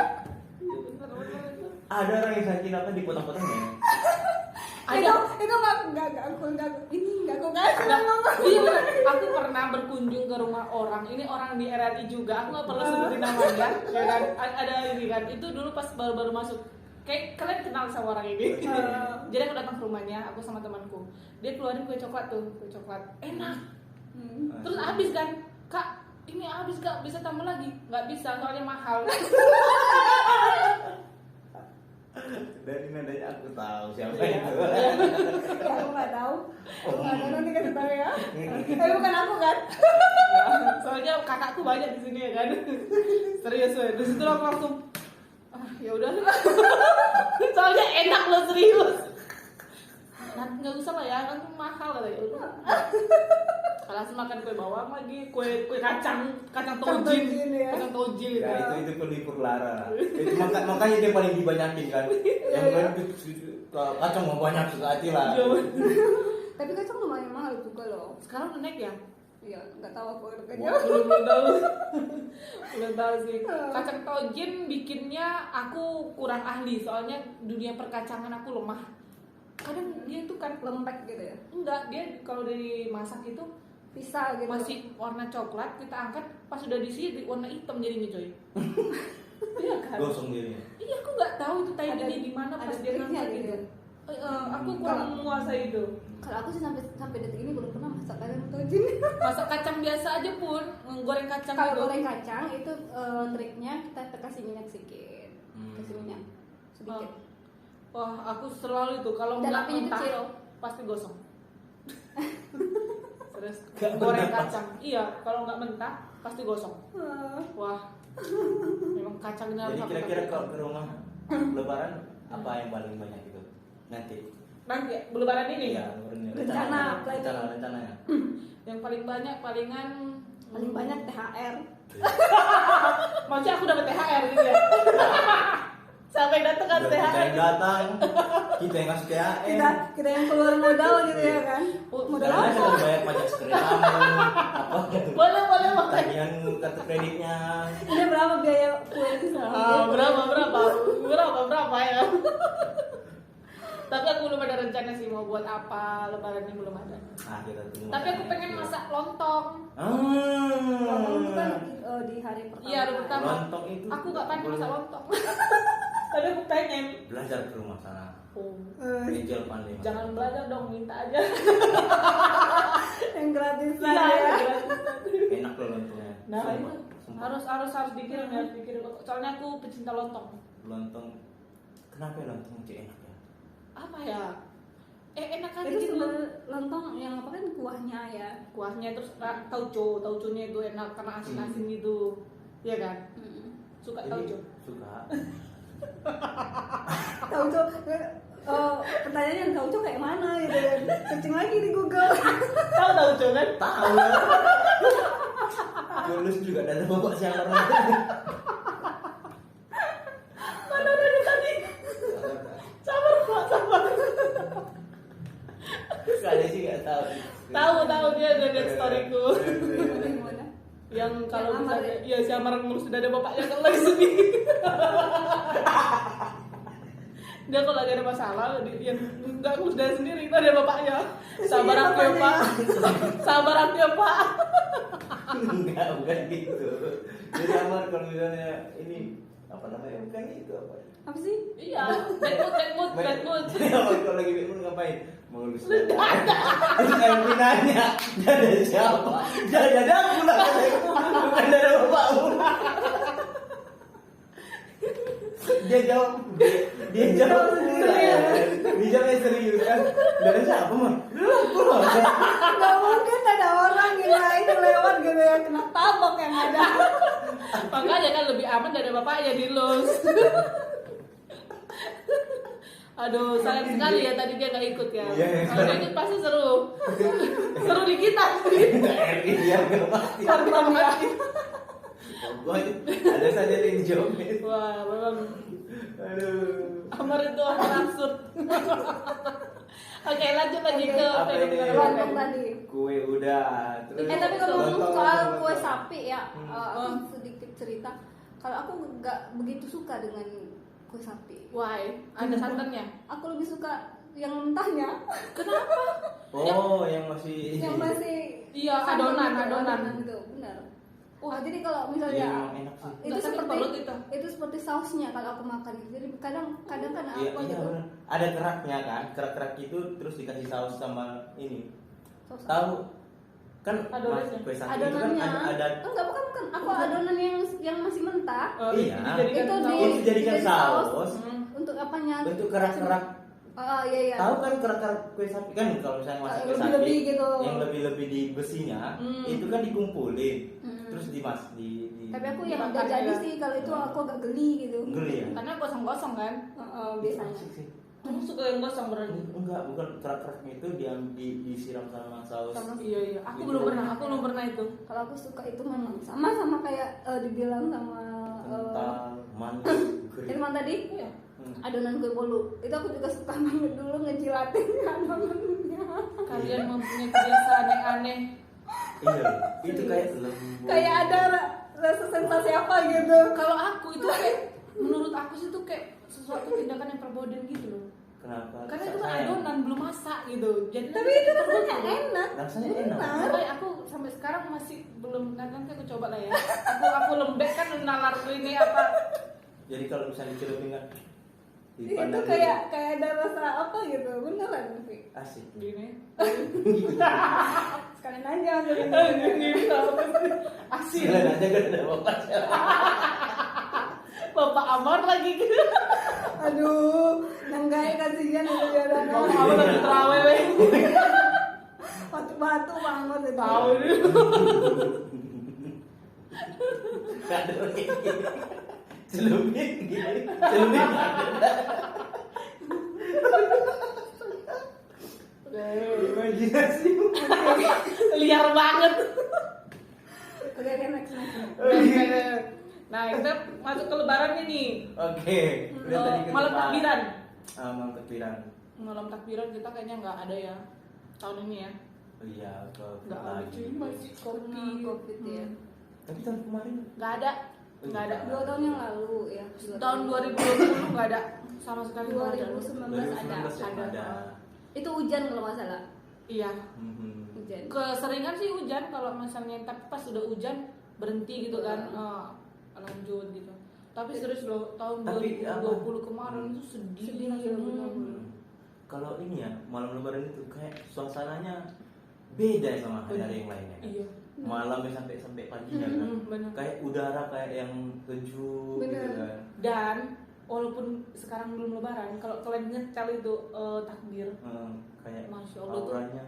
Ada orang yang sakit apa dipotong-potong ya? Itu nggak aku kasih ngomong. Iya bener. Aku pernah berkunjung ke rumah orang. Ini orang di RRI juga. Aku nggak perlu sebutin namanya. Ya kan? Ada ini kan. Itu dulu pas baru masuk. Kayak kalian kenal sama orang ini. Jadi aku datang ke rumahnya. Aku sama temanku. Dia keluarin kue coklat tuh. Kue coklat enak. Terus habis kan. Kak, ini habis Kak. Bisa tambah lagi? Nggak bisa. Soalnya mahal. Dari nadanya aku tahu siapa Iya. itu. Ya, aku nggak tahu. Aku nggak tahu, nanti kasih tahu ya. Tapi bukan aku kan. Soalnya kakakku banyak di sini ya kan. Serius weh. Terus itu aku langsung ya udah. Soalnya enak loh serius. Nah, nggak usah lah ya, kan mahal katanya. Udah. Langsung makan kue bawang lagi, kue kacang tojin, tojin, ya. kacang tojin gitu. Ya itu pelipur lara. Itu makanya dia paling dibanyakin kan. Yang lain kacang mau banyak sekali lah. Iya. Tapi kacang lumayan mahal juga loh. Sekarang udah naik ya? Iya, nggak tahu aku harganya. Belum tahu. Belum tahu sih. Kacang tojin bikinnya aku kurang ahli, soalnya dunia perkacangan aku lemah. Kadang dia tuh kan Lembek gitu ya. enggak, dia kalau dari masak itu Bisa gitu. masih warna coklat, kita angkat pas sudah diisi warna hitam jadinya coy. Iya kan? Gosong dirinya. Iya, aku nggak tahu itu timingnya Ada- di mana pas ada dia triknya ngangkat gitu. gitu. Aku kurang menguasai itu. Kalau aku sih sampai detik ini belum pernah masak kacang tojin. Masak kacang biasa aja pun, goreng kacang Kalau gitu. goreng kacang itu triknya kita kasih minyak sedikit, kasih minyak sedikit. Wah, aku selalu itu kalau Dan nggak apinya mentah kecil. pasti gosong. Terus Nggak goreng mentah. kacang. Iya, kalau nggak mentah pasti gosong. Ah. Wah, memang kacang ini harus Jadi aku kira-kira pakai. kalau ke rumah lebaran apa yang paling banyak itu? Nanti. Nanti lebaran ini Iya, Rencana, planning. rencananya. yang paling banyak palingan Paling banyak THR. maksudnya aku dapat THR gitu ya. Sampai datang kan Kita THR. yang datang, kita yang ngasih THR. Kita yang keluar modal gitu ya kan. Modal Karena apa? sudah bayar pajak sekretamu, apa gitu. Boleh, boleh, boleh. Tagihan kartu kreditnya. Ini berapa biaya kue ini semua? Berapa ya? Tapi aku belum ada rencana sih mau buat apa lebaran ini, belum ada. Ah, kita tunggu. Tapi aku pengen masak lontong. Lontong itu kan di hari pertama. Iya, hari pertama. Lontong itu. Aku gak pandai boleh masak lontong. Tapi aku pengen. Belajar ke rumah sana. Oh, Angel pandai. masak. jangan belajar dong, minta aja. Yang gratis Iya, ya. Enak loh lontongnya. Nah, Sumpah, itu sumpah. harus dikirim. Soalnya aku pecinta lontong. Lontong. Kenapa ya lontong itu enak ya? Apa ya? Enak aja Itu gitu. sebenarnya lontong yang apa kan kuahnya ya. Kuahnya terus tauconya itu enak karena asin-asin gitu. Iya kan? Suka tauco. Suka. Tauco pertanyaannya tauco kayak mana gitu kan. Searching lagi di Google. Tahu tauco kan? Tahu lah. Lulus juga dari bapak siapa orang. Mana dari tadi? Sabar, Pak, sabar. Kali sih nggak tahu. Tahu dia ada lihat storyku. Gimana? Yang kalau Yang Amar misalnya ya si Amar ngurus sudah ada bapaknya kalau lagi sedih. Dia kalau lagi ada masalah dia nggak ngurus dari sendiri, itu ada bapaknya. Sabar aku ya, Pak. Sabar aku ya, Pak. Enggak, bukan gitu. Jadi Amar kalau misalnya ini apa namanya, bukan itu apa? Apa sih? Iya, bad mood. Jadi Amar kalau lagi bingung ngapain? Mengurus dada. Terus kayak pinanya, dada siapa? Dada aku lah, bukan dada bapakmu. Dia jawab, dia jawab serius. Dia jawabnya serius kan? Dada siapa mah? Aku lah. Gak mungkin ada orang gila itu lewat gitu ya kena tabok yang ada. Makanya kan lebih aman dari bapaknya dilus. Aduh, sayang sekali ya tadi dia nggak ikut ya. Iya, Kalau dia ikut pasti seru. Seru di kita. Iya, gak pasti. Harga mati. Boy, ada saja yang dijawabin. Wah, memang Aduh. Amar itu Amar absurd. Oke, lanjut lagi ke Apa ini? fenomena Lontong lain. tadi. Kue udah. Terus Tapi kalau ngomong lontong, soal lontong, kue lontong. sapi ya, Oh. aku sedikit cerita. Kalau aku nggak begitu suka dengan kue sapi. Why? Ada santannya? Aku lebih suka yang mentahnya. Kenapa? Oh, yang masih Yang masih Iya, adonan. itu benar. Wah, jadi kalau Iya, misalnya memang enak sih. itu Nggak sakit seperti perut itu. seperti sausnya kalau aku makan gitu. Jadi kadang kan Iya, apa iya gitu. benar. Ada keraknya kan? Kerak-kerak itu terus dikasih saus sama ini. Saus Tahu kan Adonannya. kue sapi itu kan adonannya ada enggak bukan aku adonan yang masih mentah Iya. dijadikan itu saus. Itu dijadikan saus. untuk apanya bentuk kerak-kerak. iya Tahu kan kerak-kerak kue sapi kan kalau misalnya masak kue lebih-lebih sapi gitu. yang lebih-lebih di besinya itu kan dikumpulin terus di tapi aku yang Dimakan udah jadi ya. sih kalau itu aku agak geli gitu geli ya. Karena gosong-gosong kan? biasanya Asik sih. Kamu suka yang gosong berarti? Enggak, bukan kerak-keraknya itu disiram sama saus. Sama- Iya. Aku Gitu. belum pernah itu. kalau aku suka itu memang sama kayak dibilang sama Kental, manis, gurih. Irman tadi Iya. adonan kue bolu itu aku juga suka banget dulu ngejilatin adonannya Kalian mempunyai kebiasaan yang aneh. Iya, itu kayak lembut. kayak ada rasa sensasi apa gitu. Kalau aku itu kayak menurut aku sih itu kayak sesuatu tindakan yang perboden gitu loh. Kenapa? Karena itu kan Sayang. adonan belum masak gitu. Jadi Tapi itu rasanya enak. Rasanya enak. Sampai aku sampai sekarang masih belum, nanti aku coba lah ya. Aku lembek kan nalar ini apa? Jadi kalau misalnya dicelupin kan Itu dipandang kayak ada rasa apa gitu, beneran sih. asik. Gini. Sekalian aja ambil Gini apa sih? Asin. Sekalian aja kan ada bapak. Bapak Amar lagi gitu. Aduh, nanggai kasihan itu ya Bapak Amar lagi terawih weh. batu banget itu. Tahu nih. Kado ini. Celupin gini. Celupin. Imajinasi. Liar banget. Oke, next. Nah, kita masuk ke lebaran nih. Oke. Udah tadi ke Malam tempat. takbiran. Malam takbiran. Malam takbiran kita kayaknya nggak ada ya tahun ini ya. Oh iya, ke Nggak ada lagi. cuy, masih Karena COVID ya. Tapi tahun kemarin Nggak ada. Nggak ada. 2 tahun yang lalu ya. Tahun 2020 nggak ada sama sekali. nggak ada. 2019 ada. 2019 ada. Itu hujan kalau nggak salah. Iya. Mhm. Hujan. Keseringan sih hujan kalau misalnya, tapi pas udah hujan berhenti gitu kan, lanjut gitu. Tapi serius loh, tahun Tapi 2020 kemarin itu sedih. Sedih, rasanya. benar-benar. Kalau ini ya malam lebaran itu kayak suasananya beda sama hari-hari yang lainnya. Kan? Iya. Malamnya sampai paginya kan. Benar. Kayak udara kayak yang sejuk gitu Bener. kan. Dan walaupun sekarang belum lebaran, kalau kalian nyetel itu takbir, Kayak Masya Allah tuh. auranya.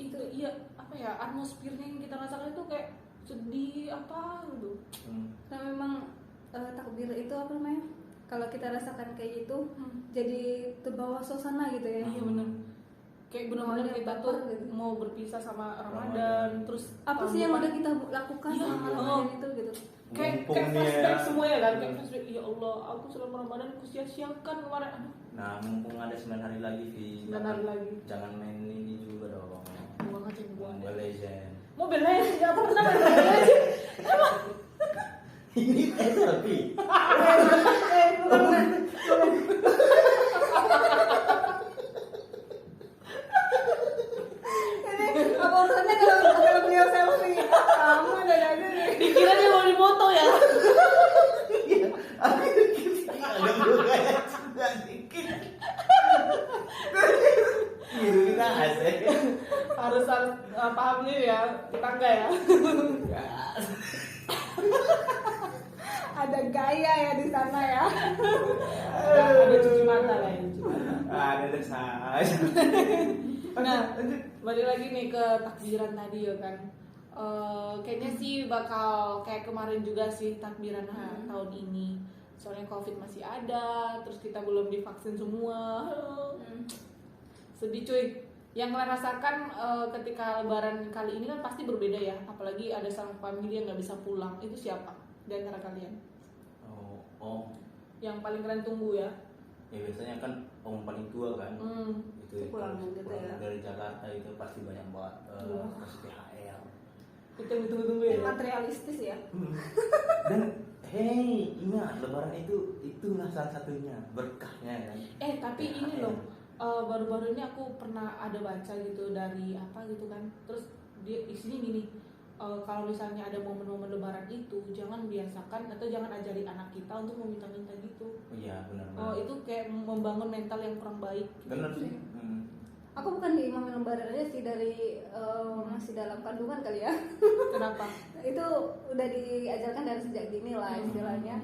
itu iya apa ya, atmosfernya yang kita rasakan itu kayak sedih apa gitu. Nah memang takbir itu apa namanya? Kalau kita rasakan kayak gitu, jadi terbawa suasana gitu ya. Iya benar. Kayak benar-benar Awalnya kita baper tuh gitu. mau berpisah sama Ramadan. Ramadan, terus Apa tahun sih yang depan udah kita lakukan Iya, selama oh. Ramadan itu gitu? kayak Mumpung nih flashback ya. semua ya kan, kayak flashback, ya Allah aku selama Ramadan aku sia-siakan kemarin. Aduh, Nah, mumpung ada 9 hari lagi, Vi. 9 hari lagi. Jangan main ini juga dong. buang aja buang. Mobile Legend. Mobil Legends nggak pernah main Mobile Legends. Ini SLP. Ini apa urusannya kalau beliau selfie? Kamu ada aja nih. Dikira dia mau dipoto ya. Ada bukannya juga dikit. Gitu kita asik. harus paham nih ya tetangga ya. Ada gaya ya di sana ya. Ada cuci mata lah ya, cuci mata. Ada saja. Nah, balik lagi nih ke takbiran tadi ya kan. Kayaknya sih bakal kayak kemarin juga sih takbiran tahun ini. Soalnya COVID masih ada, terus kita belum divaksin semua. Sedih cuy. Yang kalian rasakan ketika lebaran kali ini kan pasti berbeda ya. Apalagi ada sang famili yang nggak bisa pulang. Itu siapa di antara kalian? Oh. Yang paling kalian tunggu ya? Ya biasanya kan om paling tua kan. Itu Pulang kalau gitu pulang ya. dari Jakarta itu pasti banyak banget Wah. kasih THR. Itu yang ditunggu-tunggu ya? Materialistis ya. Dan hey, ingat lebaran itulah salah satunya berkahnya kan. Tapi ini loh, baru-baru ini aku pernah ada baca gitu dari apa gitu kan. Terus dia isinya gini, kalau misalnya ada momen-momen lebaran itu jangan biasakan atau jangan ajari anak kita untuk meminta-minta gitu. Oh iya benar. Itu kayak membangun mental yang kurang baik. Benar sih. Aku bukan di imam lebaran aja sih, dari masih dalam kandungan kali ya. Kenapa? Itu udah diajarkan dari sejak dini lah istilahnya.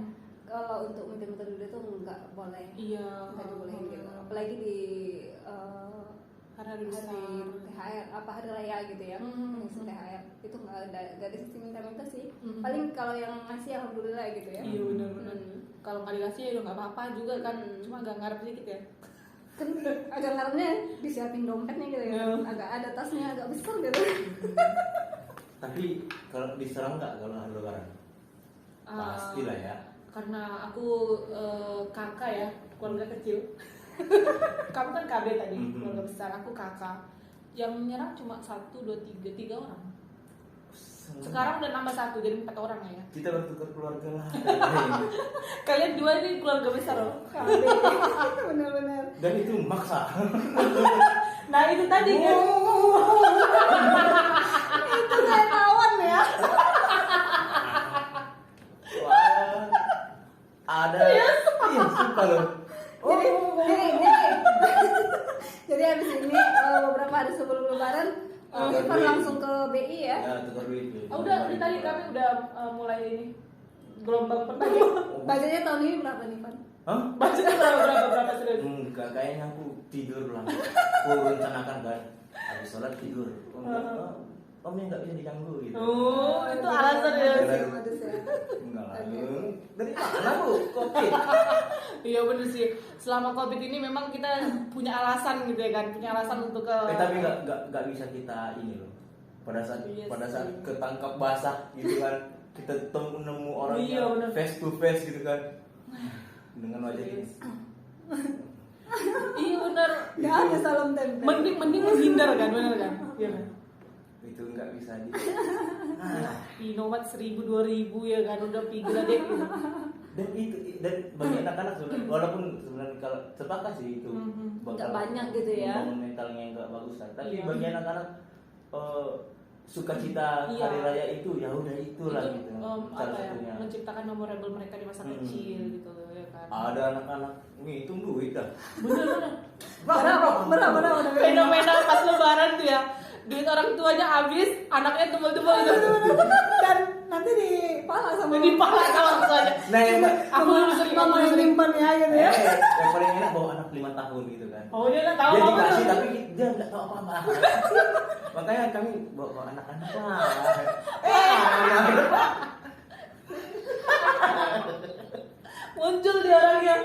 Kalau untuk minta-minta duit itu nggak boleh. Iya. Nggak dibolehin gitu. Apalagi di Hari besar. hari THR apa hari raya gitu ya. Ngisi THR itu nggak ada sisi minta-minta sih. Paling kalau yang ngasih alhamdulillah gitu ya. Iya benar-benar. Kalau nggak dikasih ya udah nggak apa-apa juga kan. Cuma agak ngarep dikit ya. Kan agak ngarepnya disiapin dompetnya gitu ya. Agak ada tasnya agak besar gitu. Tapi kalau diserang nggak kalau hari lebaran? Pastilah ya. Karena aku kakak ya, keluarga kecil. Kamu kan KB tadi, keluarga besar. Aku kakak. Yang menyerang cuma 1, 2, 3 orang. Sekarang udah nambah 1 jadi 4 orang ya. Kita bertukar keluarga lah. Kalian 2 ini keluarga besar loh. Benar-benar. Dan itu maksa. Nah itu tadi kan. Itu saya lawan ya. Wah, ada. Iya, suka loh. Jadi habis ini beberapa hari sebelum Lebaran Irfan langsung ke BI ya. Ya, tukar duit. Udah tadi kami udah mulai ini gelombang pertama. Budgetnya tahun ini berapa nih, Pan? Hah? Budgetnya berapa serius? Enggak, kayaknya aku tidur lah. Aku rencanakan kan. Habis sholat tidur. Om yang nggak bisa diganggu gitu. Oh, itu alasan ya. Modus ya. Enggak lah. Dari mana bu? Covid. Iya bener sih. Selama Covid ini memang kita punya alasan gitu ya kan, punya alasan untuk ke. Tapi nggak bisa kita ini loh. Pada saat Iya saat sih. ketangkap basah gitu kan, kita nemu orang Iya, yang bener. face to face gitu kan, dengan wajah ini. Iya bener. Nggak ada salam tempel. Mending menghindar kan, bener kan? Iya kan. Itu nggak bisa di. Inomat 1000 2000 ya kan udah pikir aja gitu. Dan bagi anak-anak sebenarnya, walaupun sebenarnya kalau sepakat sih itu Nggak banyak gitu ya. membangun mentalnya yang nggak bagus kan. Tapi Iya. bagi anak-anak sukacita Iya. hari raya itu ya udah itulah Itu gitu. apa ya? Menciptakan memorable mereka di masa kecil gitu ya kan. Ada anak-anak ngitung duit dah. Bener. Berapa? Fenomena pas lebaran tuh ya. Duit orang tuanya habis, anaknya tebel-tebel gitu. Dan nanti dipala sama Jadi pala sama orang tuanya. Nah, Aku dulu sering mama yang nyimpan ya gitu ya. yang paling enak bawa anak 5 tahun gitu kan. Oh dia nggak tahu Dia apa dikasih tapi dia nggak tahu apa-apa. Makanya kami bawa anak-anak lah. muncul dia orangnya.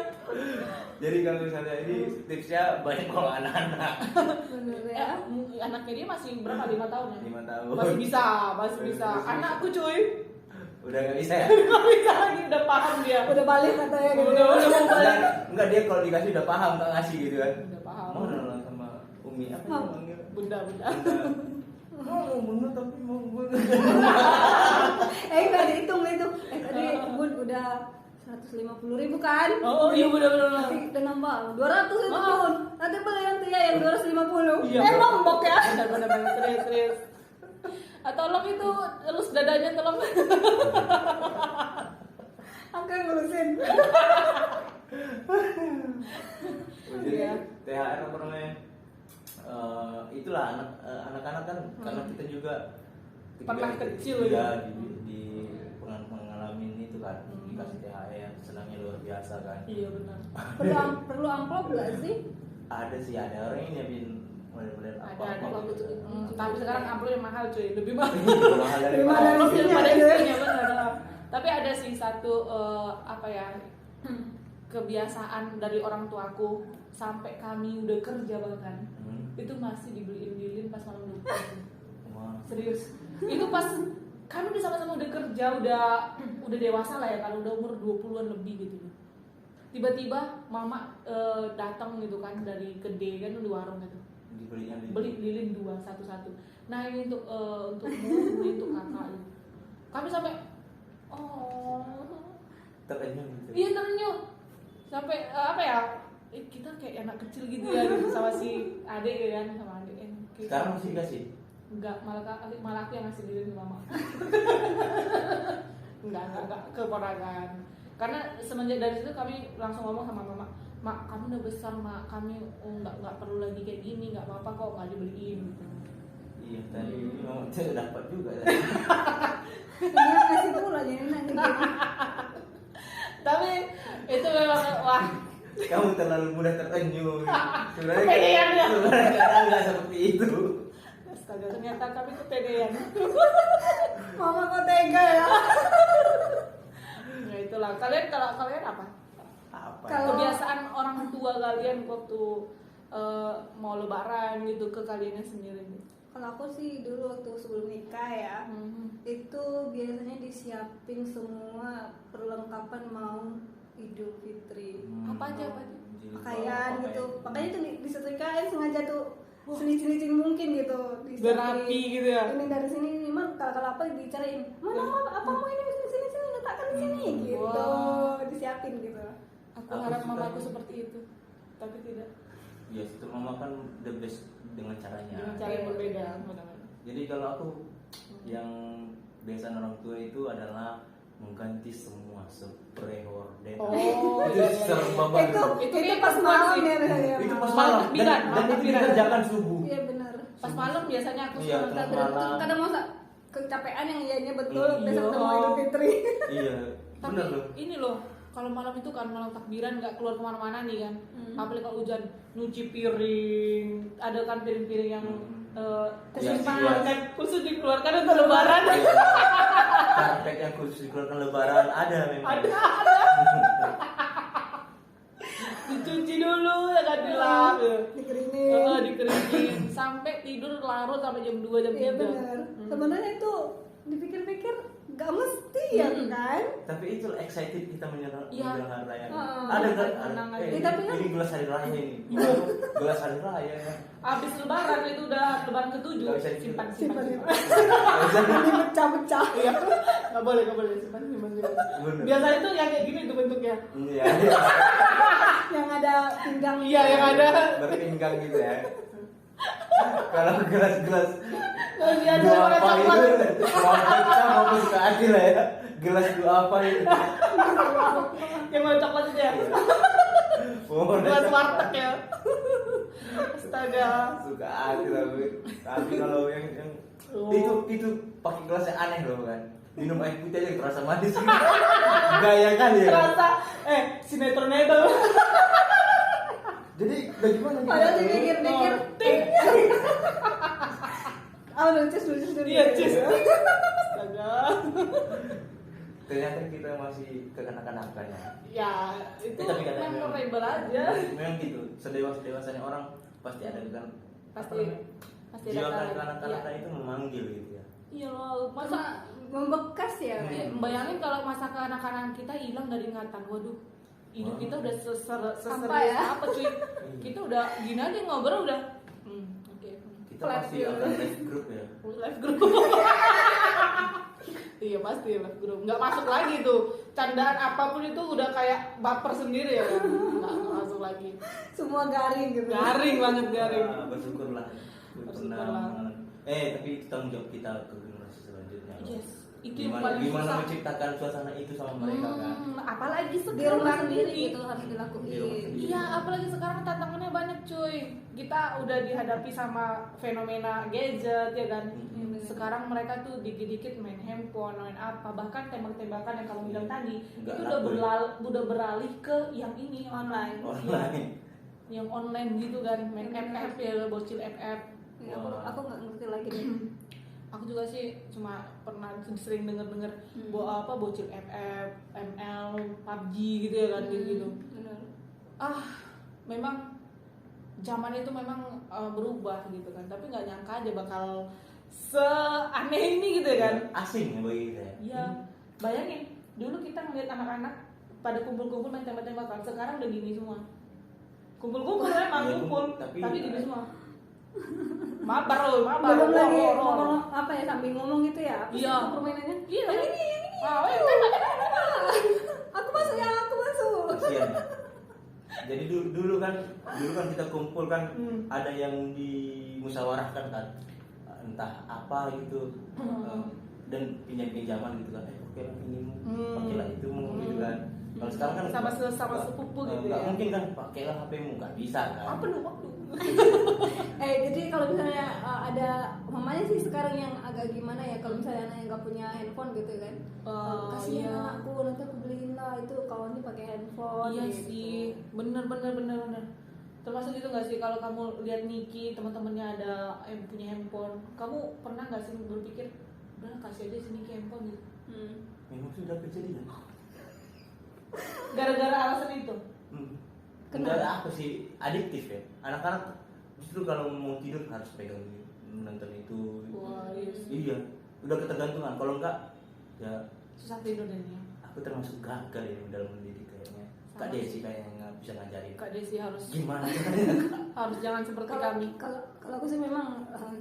Jadi kalau misalnya ini tipsnya banyak bawa anak-anak. Bener ya. Anaknya dia masih berapa? 5 tahun ya? 5 tahun. Masih bisa. Anakku cuy. Udah nggak bisa ya? Nggak bisa lagi, udah paham dia. Udah balik katanya gitu. Udah mau balik. Enggak, dia kalau dikasih udah paham nggak ngasih gitu kan. Udah paham. Mau nolak sama Umi apa Mau. yang manggil? Bunda. Mau bener tapi mau bener. Nggak dihitung itu. Tadi Bun udah 150.000 kan? Oh iya benar. Tapi udah nambah 200 itu Bun. Nanti beli nanti ya yang 250. Iya. Lombok ya. Benar serius. Tolong itu elus dadanya tolong. Aku yang ngurusin. Jadi Iya. THR apa namanya? Itulah anak-anak kan karena kita juga Pernah kecil ya di mengalami itu kan dikasih THR senangnya luar biasa kan. Iya benar. Perlu amplop nggak sih? Ada sih, ada orang yang nyiapin model-model Ada apa gitu. gitu. Tapi sekarang amplopnya mahal cuy, lebih mahal. Mahal dari Lebih mahal Amplop isinya, daripada gitu ya. isinya benar. Tapi ada sih satu apa ya kebiasaan dari orang tuaku sampai kami udah kerja bahkan itu masih dibeliin lilin pas malam Natal. Wah. Serius. Itu pas kami udah sama-sama udah kerja, udah dewasa lah ya, kalau udah umur 20-an lebih gitu. Tiba-tiba mama datang gitu kan dari gede kan di warung gitu. Dibelinya Beli lilin 2 satu-satu. Nah, ini untukmu, ini untuk kakak. Kami sampai terenyuh gitu. iya terenyuh. Sampai apa ya? Kita kayak anak kecil gitu ya gitu sama si adik ya kan, sama adik. Sekarang masih dikasih? Enggak, malah aku yang ngasih lilin ke mama. enggak keponakan. Karena semenjak dari situ kami langsung ngomong sama mama, "Mak, kamu udah besar, Mak. Kami enggak perlu lagi kayak gini, enggak apa-apa kok enggak dibeliin." Gitu. Iya, tadi memang saya dapat juga. Ini kasih pula jadi nanti. Tapi itu memang wah, Kamu terlalu mudah terenyuh. Sebenarnya Kepedean ya. kadang nggak seperti itu. astaga ternyata kami kepedean. Mama kok tega ya? Ya itulah. Kalian apa? Apa? Kalau- Kebiasaan orang tua kalian waktu mau lebaran gitu ke kaliannya sendiri gitu. Kalau aku sih dulu waktu sebelum nikah ya, itu biasanya disiapin semua perlengkapan mau Idul Fitri. Apa aja? Pakaian gitu, makanya itu disetrikain sengaja tuh selicin-licin mungkin gitu Biar rapi gitu ya. ini dari sini ini minimal kalau apa dicariin mana apa mau ini sini letakkan di sini gitu, disiapin gitu. Aku Aku harap suka mamaku ini. seperti itu, tapi tidak. Ya itu mama kan the best dengan caranya. Dengan cara yang berbeda. Benar-benar. Jadi kalau aku yang biasa orang tua itu adalah mengganti semua spray horden. Oh, itu serba baru. Itu pas malam ya. Itu pas Malam malam takbiran, dan malam itu takbiran. dikerjakan subuh. Iya benar. Pas malam biasanya aku Iya, suka tengah Kadang malam. kadang masa kecapean yang ianya betul Iya. besok udah mau Idul Fitri. Iya, Tapi benar loh. ini loh, kalau malam itu kan malam takbiran nggak keluar kemana-mana nih kan. Apalagi kalau hujan, nyuci piring, ada kan piring-piring yang Iya, khusus dikeluarkan untuk lebaran. Iya. Karpet yang khusus dikeluarkan lebaran ada memang. Ada. Dicuci dulu ya kan dilap. Dikeringin. Dikeringin sampai tidur larut sampai jam 2 jam 3. Iya benar. Sebenarnya itu dipikir-pikir nggak mesti ya kan? Tapi itu excited kita menjelang Iya. hari raya. Heeh. Ada kan? Kenangan. Tapi kan- Ini gelas hari raya ini. Gelas hari raya. Ya. Abis lebaran itu udah lebaran ke-7. Nggak bisa Simpan. Simpan. Nggak bisa. Ini pecah-pecah. Iya. Enggak boleh simpan. Bener. Biasanya tuh yang kayak gini tuh bentuknya. Iya. Yang ada pinggang. Iya, yang ada. Berpinggang gitu ya. Kalau gelas-gelas Kalau dia ada dua warna apa coklat. itu mau pecah mau suka adil lah ya. Gelas dua apa itu. Yang warna coklat itu ya. Oh, Gelas warteg ya. Astaga. suka adil aku. Tapi kalau yang Oh. itu pakai gelas yang aneh loh kan. Minum air putih aja terasa manis gitu. Gaya kan ya. Terasa sinetron itu. Jadi bagaimana gitu? Padahal dipikir-pikir. Lucu. Iya, cis. Astaga. Ternyata kita masih kekanak-kanakan ya. Ya, itu Tapi kadang memorable aja. Memang gitu. Sedewasa-dewasanya orang pasti ada kan. Pasti Jiwa ada kanak-kanakan itu memanggil gitu ya. Iya loh, Masa masa membekas ya? bayangin kalau masa kekanak-kanakan kita hilang dari ingatan. Waduh, hidup kita udah Apa seserius ya? apa cuy. Kita udah gini aja ngobrol udah. Oke. Kita Flat masih gitu. akan live group ya. Live group. Iya pasti live group. Nggak masuk lagi tuh. Candaan apapun itu udah kayak baper sendiri ya kan. Nggak masuk lagi. Semua garing gitu. Garing banget garing. Bersyukurlah. Bersyukurlah. Tapi itu tanggung jawab kita ke generasi selanjutnya. loh. Yes. Itu yang Gimana, paling gimana susah. menciptakan suasana itu sama mereka kan? Apalagi Di sekarang rumah sendiri nih. gitu harus Di rumah dilakuin. sendiri. Iya, apalagi sekarang tantangannya banyak cuy. Kita udah dihadapi sama fenomena gadget ya kan. Sekarang mereka tuh dikit-dikit main handphone, main apa, bahkan tembak-tembakan yang kamu bilang tadi Nggak itu laku ya. udah beralih ke yang ini online. Online. Yang online gitu kan, main FF ya, bocil FF. Ya, aku nggak ngerti lagi deh. Aku juga sih cuma pernah sering denger apa bocil FF, ML, PUBG gitu ya kan gitu. Benar. Memang zaman itu memang berubah gitu kan, tapi nggak nyangka aja bakal seaneh ini gitu ya kan. Asing ya bagi kita ya. Iya, bayangin dulu kita ngeliat anak-anak pada kumpul-kumpul main tembak-tembakan, sekarang udah gini semua. Kumpul-kumpul emang Iya, kumpul, tapi- tapi gini semua. Mabar loh, mabar. Belum lagi Horor. ngomong apa ya sambil ngomong gitu ya? Apa sih Iya. itu permainannya? Iya, Ini. Aku masuk ya, aku masuk. Kasihan ya. Jadi dulu kan kita kumpul kan ada yang dimusyawarahkan kan, entah apa gitu, dan pinjaman gitu kan, oke lah pinjam, pakailah itu gitu kan. Kalau sekarang kan sama sepupu gitu nggak ya. mungkin kan pakailah HPmu, nggak bisa kan. Apa lu? Jadi kalau misalnya ada mamanya sih sekarang yang agak gimana ya, kalau misalnya anak yang nggak punya handphone gitu kan, kasihan iya. anakku nanti aku beliin lah itu kawannya pakai handphone. Iya gitu. sih, bener. Termasuk itu nggak sih kalau kamu lihat Niki teman-temannya ada yang punya handphone, kamu pernah nggak sih berpikir udah kasih aja si Niki handphone gitu? Memang sudah kejadian. Gara-gara alasan itu. Enggak apa sih, adiktif ya. Anak-anak justru kalau mau tidur harus pegang nonton itu. Wah, iya sih. Iya, udah ketergantungan. Kalau enggak, ya Susah tidur dan ya. aku termasuk gagal ya dalam mendidik kayaknya. Kak Desi kayaknya nggak bisa ngajarin. Kak Desi harus Gimana caranya Kak? harus jangan seperti Kalau kami. kalau aku sih memang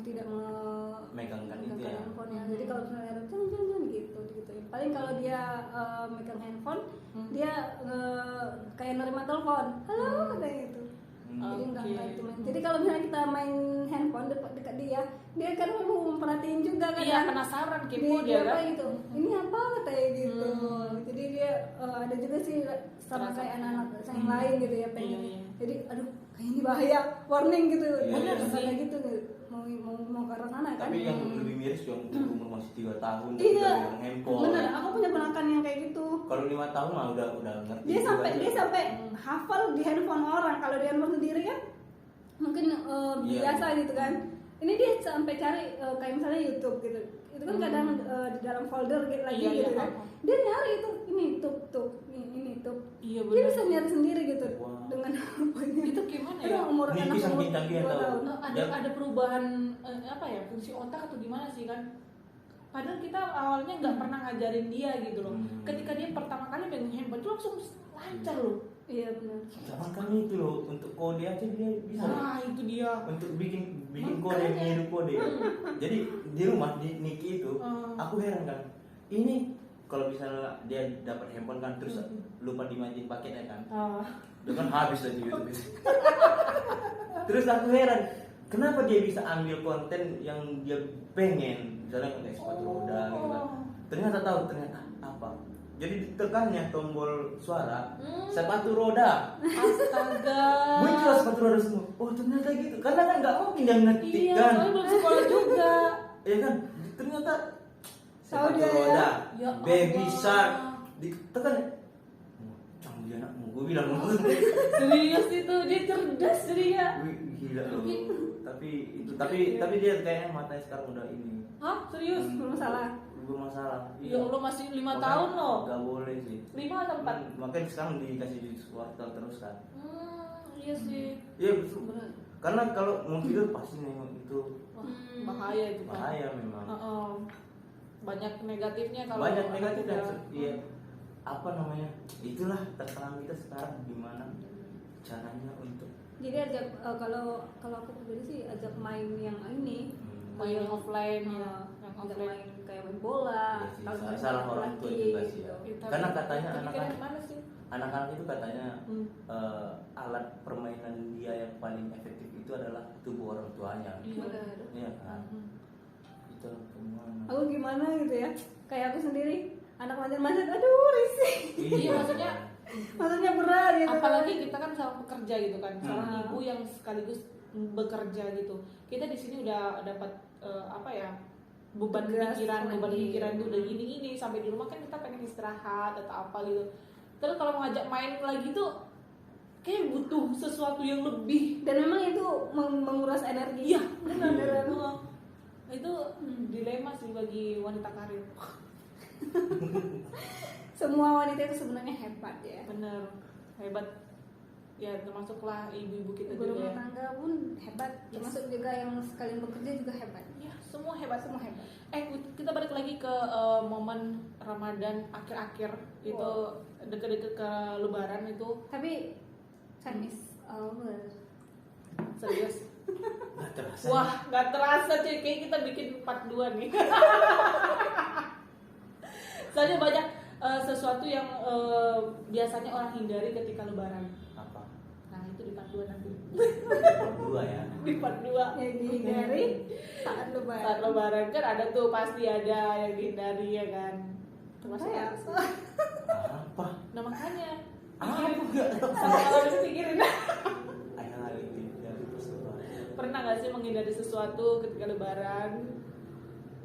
tidak Megangkan itu ya. handphone ya. Jadi kalau misalnya ada jangan gitu. Paling kalau dia megang handphone, dia kayak nerima telepon, halo kayak gitu. Jadi nggak itu main. Jadi kalau misalnya kita main handphone dekat dia kan memang memperhatiin juga kan. Iya, penasaran kepo dia apa kan. gitu. Ini apa katanya gitu. Jadi dia ada juga sih sama Terasa. kayak anak-anak yang lain gitu ya pengen. Iya. Jadi aduh kayak ini bahaya, warning gitu. Iya, bener Terus sih. kayak gitu mau ke arah sana kan. Tapi yang lebih miris yang umur masih 3 tahun dan Iya. udah megang handphone. Bener, aku punya ponakan yang kayak gitu. Kalau 5 tahun mah udah ngerti. Dia juga sampai ya. hafal di handphone orang. Kalau di handphone sendiri kan mungkin Iya. biasa gitu kan. Ini dia sampai cari kayak misalnya YouTube gitu. Itu kan kadang di dalam folder gitu lagi Iya, gitu iya, kan. paham. Dia nyari itu ini tuh ini tuh. Iya, Dia bener. bisa nyari sendiri gitu Wah. dengan apanya. Itu gimana Itu ya? umur Ini anak pisang umur canggih 2 atau- tahun. Ada perubahan apa ya, fungsi otak atau gimana sih kan? Padahal kita awalnya nggak pernah ngajarin dia gitu loh. Ketika dia pertama kali pegang handphone itu langsung lancar loh. Iya benar. Zaman kami itu loh untuk kode aja dia bisa. Nah itu dia. Untuk bikin Makanya. kode, ngirim kode. Jadi di rumah di Niki itu aku heran kan. Ini kalau misalnya dia dapat handphone kan terus lupa dimatiin paketnya kan. Dia kan habis aja gitu. Terus aku heran, kenapa dia bisa ambil konten yang dia pengen, misalnya konten sepatu roda gitu kan. Ternyata apa? Jadi tekannya tombol suara sepatu roda. Astaga. Muncul sepatu roda semua. Oh ternyata gitu. Karena kan nggak mungkin dia ngetik Iya, kan. soalnya belum sekolah juga. Ya kan. Ternyata Tahu sepatu dia ya. roda, Ya baby Allah. shark, ditekan. Canggih anakmu, gue bilang. Serius itu dia cerdas dia. Wih, gila loh. Tapi dia kayaknya matanya sekarang udah ini. Hah, serius? Bermasalah. Bermasalah. Ya Allah masih 5 Makanya tahun loh. Gak boleh sih. 5 atau 4? Makanya sekarang dikasih jus wortel terus kan. Iya sih. Iya betul. Karena kalau mau tidur pasti nengok itu Wah, bahaya itu kan. bahaya memang. Banyak negatifnya kalau Banyak anak negatif udah- dan iya. Apa namanya? Itulah terserang kita sekarang gimana caranya untuk Jadi ajak kalau aku pribadi sih ajak main yang ini. main yang offline ya, ya, yang ajak offline. main kayak main bola. Iya sih, Kalau misalnya salah orang tua laki, juga sih ya. gitu. Karena katanya Tapi anak-anak kira mana sih? anak-anak itu katanya Hmm. alat permainan dia yang paling efektif itu adalah tubuh orang tuanya. Iya. Iya kan? Itu gimana? Aku gimana gitu ya? Kayak aku sendiri anak manjat-manjat, aduh risih. Iya, maksudnya Maksudnya berat gitu. apalagi kita kan seorang pekerja gitu kan, seorang Hmm. ibu yang sekaligus bekerja gitu. Kita di sini udah dapat apa ya, beban Tugas pikiran lagi. tuh udah gini sampai di rumah kan kita pengen istirahat atau apa gitu. Terus kalau mau ngajak main lagi tuh kayak butuh sesuatu yang lebih. Dan memang itu menguras energi. Iya, benar benar. Itu dilema sih bagi wanita karir. Semua wanita itu sebenarnya hebat ya. Bener, hebat. Ya termasuklah ibu-ibu kita Ibu juga rumah ya. tangga pun hebat, termasuk juga yang sekalian bekerja juga hebat. Ya, semua hebat. Semua hebat. Kita balik lagi ke momen Ramadan akhir-akhir itu, Wow. deket-deket ke Lebaran itu. Tapi time is over. Serius. Nggak terasa. Wah, nggak terasa cuy, kayak kita bikin part 2 nih. Soalnya banyak sesuatu yang biasanya orang hindari ketika Lebaran. Apa? Nah itu di part 2 nanti. Dua ya. Di part 2 Yang dihindari saat lebaran. saat Lebaran kan ada tuh, pasti ada yang dihindari ya kan. Termasuk ya? Apa? Nah makanya Apa? kalau dipikirin. Ada hal itu dari persoalan. Pernah nggak sih menghindari sesuatu ketika Lebaran?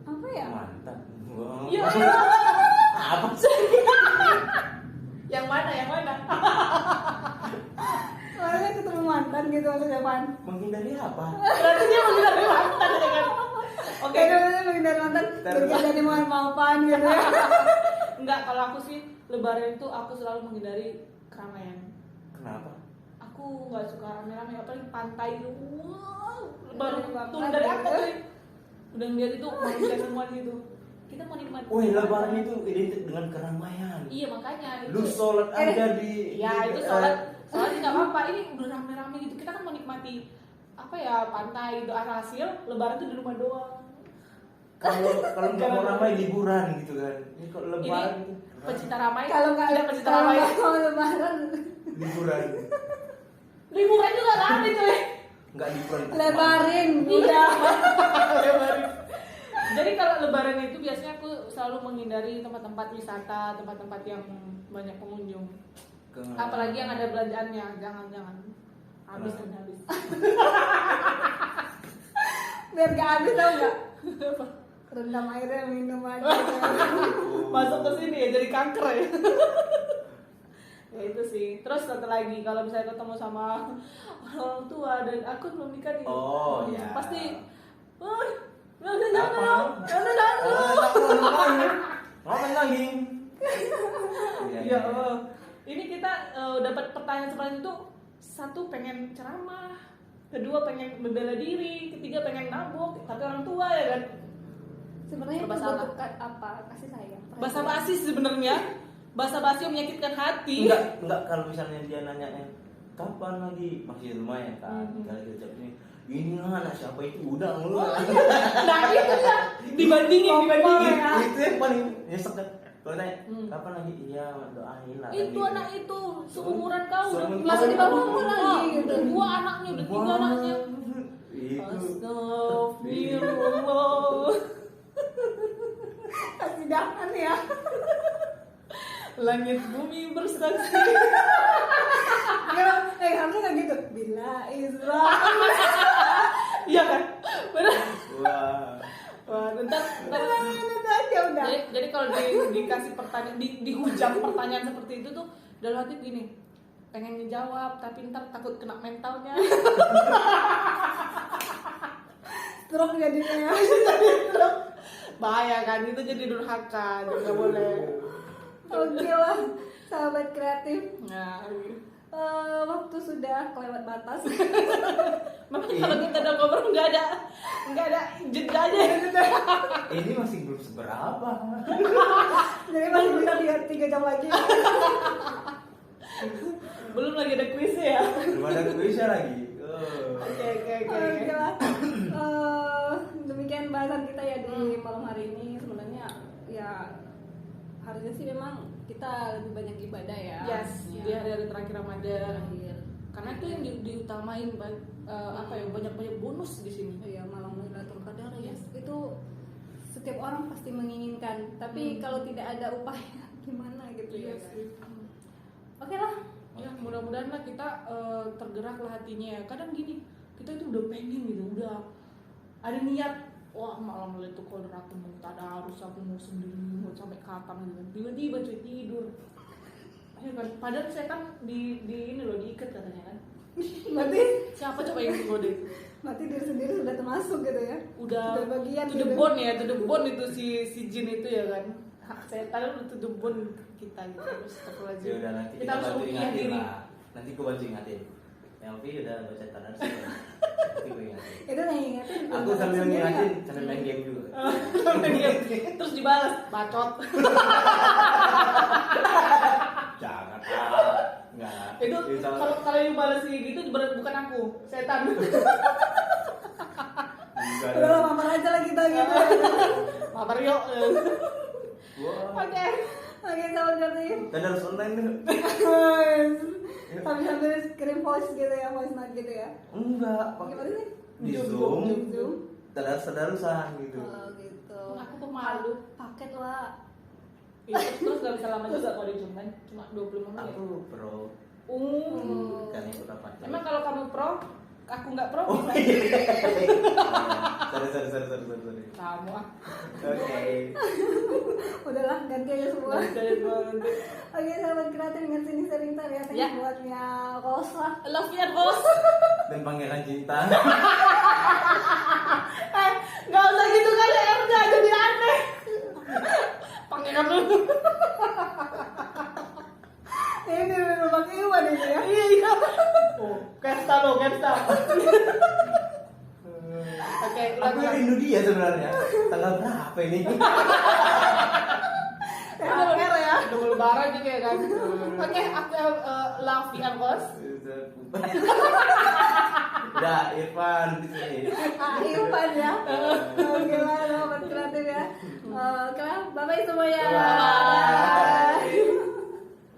Apa ya? Mantan. Wow. Ya. Apa sih? Yang mana? Soalnya ketemu mantan gitu maksudnya Pan. Menghindari apa? Berarti dia menghindari mantan ya kan? Oke. Kayak dulu menghindari mantan, kerja jadi mau Pan gitu ya. Enggak, kalau aku sih Lebaran itu aku selalu menghindari keramaian. Kenapa? Aku nggak suka rame-rame, apalagi pantai. Wow, baru Dari turun dari Bapak apa gitu. tuh? Udah ngeliat itu manusia semua gitu. kita mau nikmati. Wih, lebaran itu identik dengan keramaian. Iya makanya. Lu sholat aja di. Ya itu sholat nggak apa-apa. Ini udah rame-rame gitu. Kita kan mau nikmati apa ya, pantai itu hasil. Lebaran tuh di rumah doang. Kalau nggak mau ramai liburan gitu kan. Ini kalau lebaran Ini pecinta ramai. Kalau nggak pecinta ramai. mau lebaran, liburan. Liburan juga rame cuy. Nggak liburan. lebarin. Iya. Lebaran. Jadi kalau lebaran itu biasanya aku selalu menghindari tempat-tempat wisata, tempat-tempat yang banyak pengunjung. Apalagi yang ada belanjaannya, jangan. Habis dan habis. Biar gak habis tau nggak? Rendam airnya, minum aja. Masuk ke sini ya jadi kanker ya. Ya itu sih. Terus satu lagi kalau misalnya ketemu sama orang tua dan aku belum nikah nih. Oh ya. Pasti Ngapain lagi? Ya Allah. Ini kita dapat pertanyaan seperti itu. Satu pengen ceramah, kedua pengen membela diri, ketiga pengen nabok, tapi orang tua ya kan. Sebenarnya itu Serba salah. bentuk apa? Kasih sayang. Basa basi sebenarnya. Basa basi yang menyakitkan hati. Enggak kalau misalnya dia nanya kapan lagi masih lumayan kan. Kalau dia jawab ini anak siapa itu udah mulu. Nah itu ya dibandingin. Itu yang paling nyesek kan. Kalau nanya kapan lagi, iya doain lah. Itu kan, anak itu seumuran kau udah Masih di bawahmu lagi gitu. Dua anaknya udah tiga anaknya. Itu. Astagfirullah. Kasih jangan ya. Langit bumi bersaksi. Harusnya nggak gitu. Bila Israel. Iya kan? Benar. Wah. Wah, ntar. aja udah. Jadi kalau dikasih pertanyaan, dihujam pertanyaan seperti itu tuh dalam hati gini, pengen ngejawab tapi ntar takut kena mentalnya. Stroke jadinya. Bahaya kan, itu jadi durhaka, jadi nggak boleh. Oke lah, sahabat kreatif. Nah, Waktu sudah kelewat batas. makanya kalau kita udah ngobrol nggak ada jedanya. Ini masih belum seberapa. Jadi masih bisa lihat 3 jam lagi. Belum lagi ada kuis ya. Belum ada kuisnya lagi. Oke. Oke lah. Demikian bahasan kita ya di malam hari ini. Sebenarnya ya harusnya sih memang kita lebih banyak ibadah ya. Yes, Ya. di hari-hari terakhir Ramadan. Terakhir. Karena itu yang diutamain banyak bonus di sini. Ya malam Lailatul Qadar ya. Itu setiap orang pasti menginginkan. Tapi kalau tidak ada upaya gimana gitu ya. Yes. Oke lah. Ya mudah-mudahan lah kita tergerak lah hatinya ya. Kadang gini, kita itu udah pengen gitu, udah ada niat, wah malam itu kalau aku mau tadarus, aku mau sendiri, mau sampai kapan gitu kan. Tiba-tiba cuy tidur. Ya kan, padahal saya kan di ini loh diikat katanya kan. Berarti Siapa coba yang ngode? berarti diri sendiri sudah termasuk gitu ya. Udah bagian to the gitu. bone ya, to the bone itu si jin itu ya kan. Saya tahu udah to the bone kita gitu. Astagfirullahaladzim. Ya udah nanti Kita kita harus bantu rukiah ingatin diri. lah. Nanti aku bantu ingatin. Elvi udah baca tadarus. Nanti aku ingatin. Itu yang ingetin. Aku sambil ngingatin sambil main game juga. Terus dibalas bacot. Jangan. Enggak. Itu kalau yang balas kayak gitu bukan aku, setan. Enggak. Udah lah mamar aja lah kita gitu. Mabar yuk. Wah. Oke, sahabat kreatif. Tadarus online tuh. Sambil kirim voice gitu ya, voice note gitu ya. Enggak, Gimana sih? di Zoom. Zoom. Tadarus-tadarusan gitu. Oh gitu. Aku pemalu. Paket lah. Terus gak bisa lama juga kalau di Zoom kan, cuma 20 menit. Aku pro. Kan itu dapat. Emang kalau kamu pro, aku nggak pro Oh bisa. iya. Sorry. Kamu ah. Oke. Udahlah, ganti aja semua. Dari nanti. Oke, sahabat kreatif dengan sini sering ya. Thank Ya. you buatnya Kos lah. Love you bos. Dan pangeran cinta. Nggak usah gitu kan ya, udah jadi aneh. Pangeran dulu. Ini Bang Iwan ini ya. Iya. Oh, Kesta lo, Kesta. Oke, Aku rindu dia sebenarnya. Tanggal berapa ini? THR ya. Udah mau lebaran juga ya kan. Oke, aku love yang kos. Udah, Irfan di sini. Irfan ya. Oke lah, sahabat kreatif ya. Oke lah, bye-bye semuanya. Bye-bye.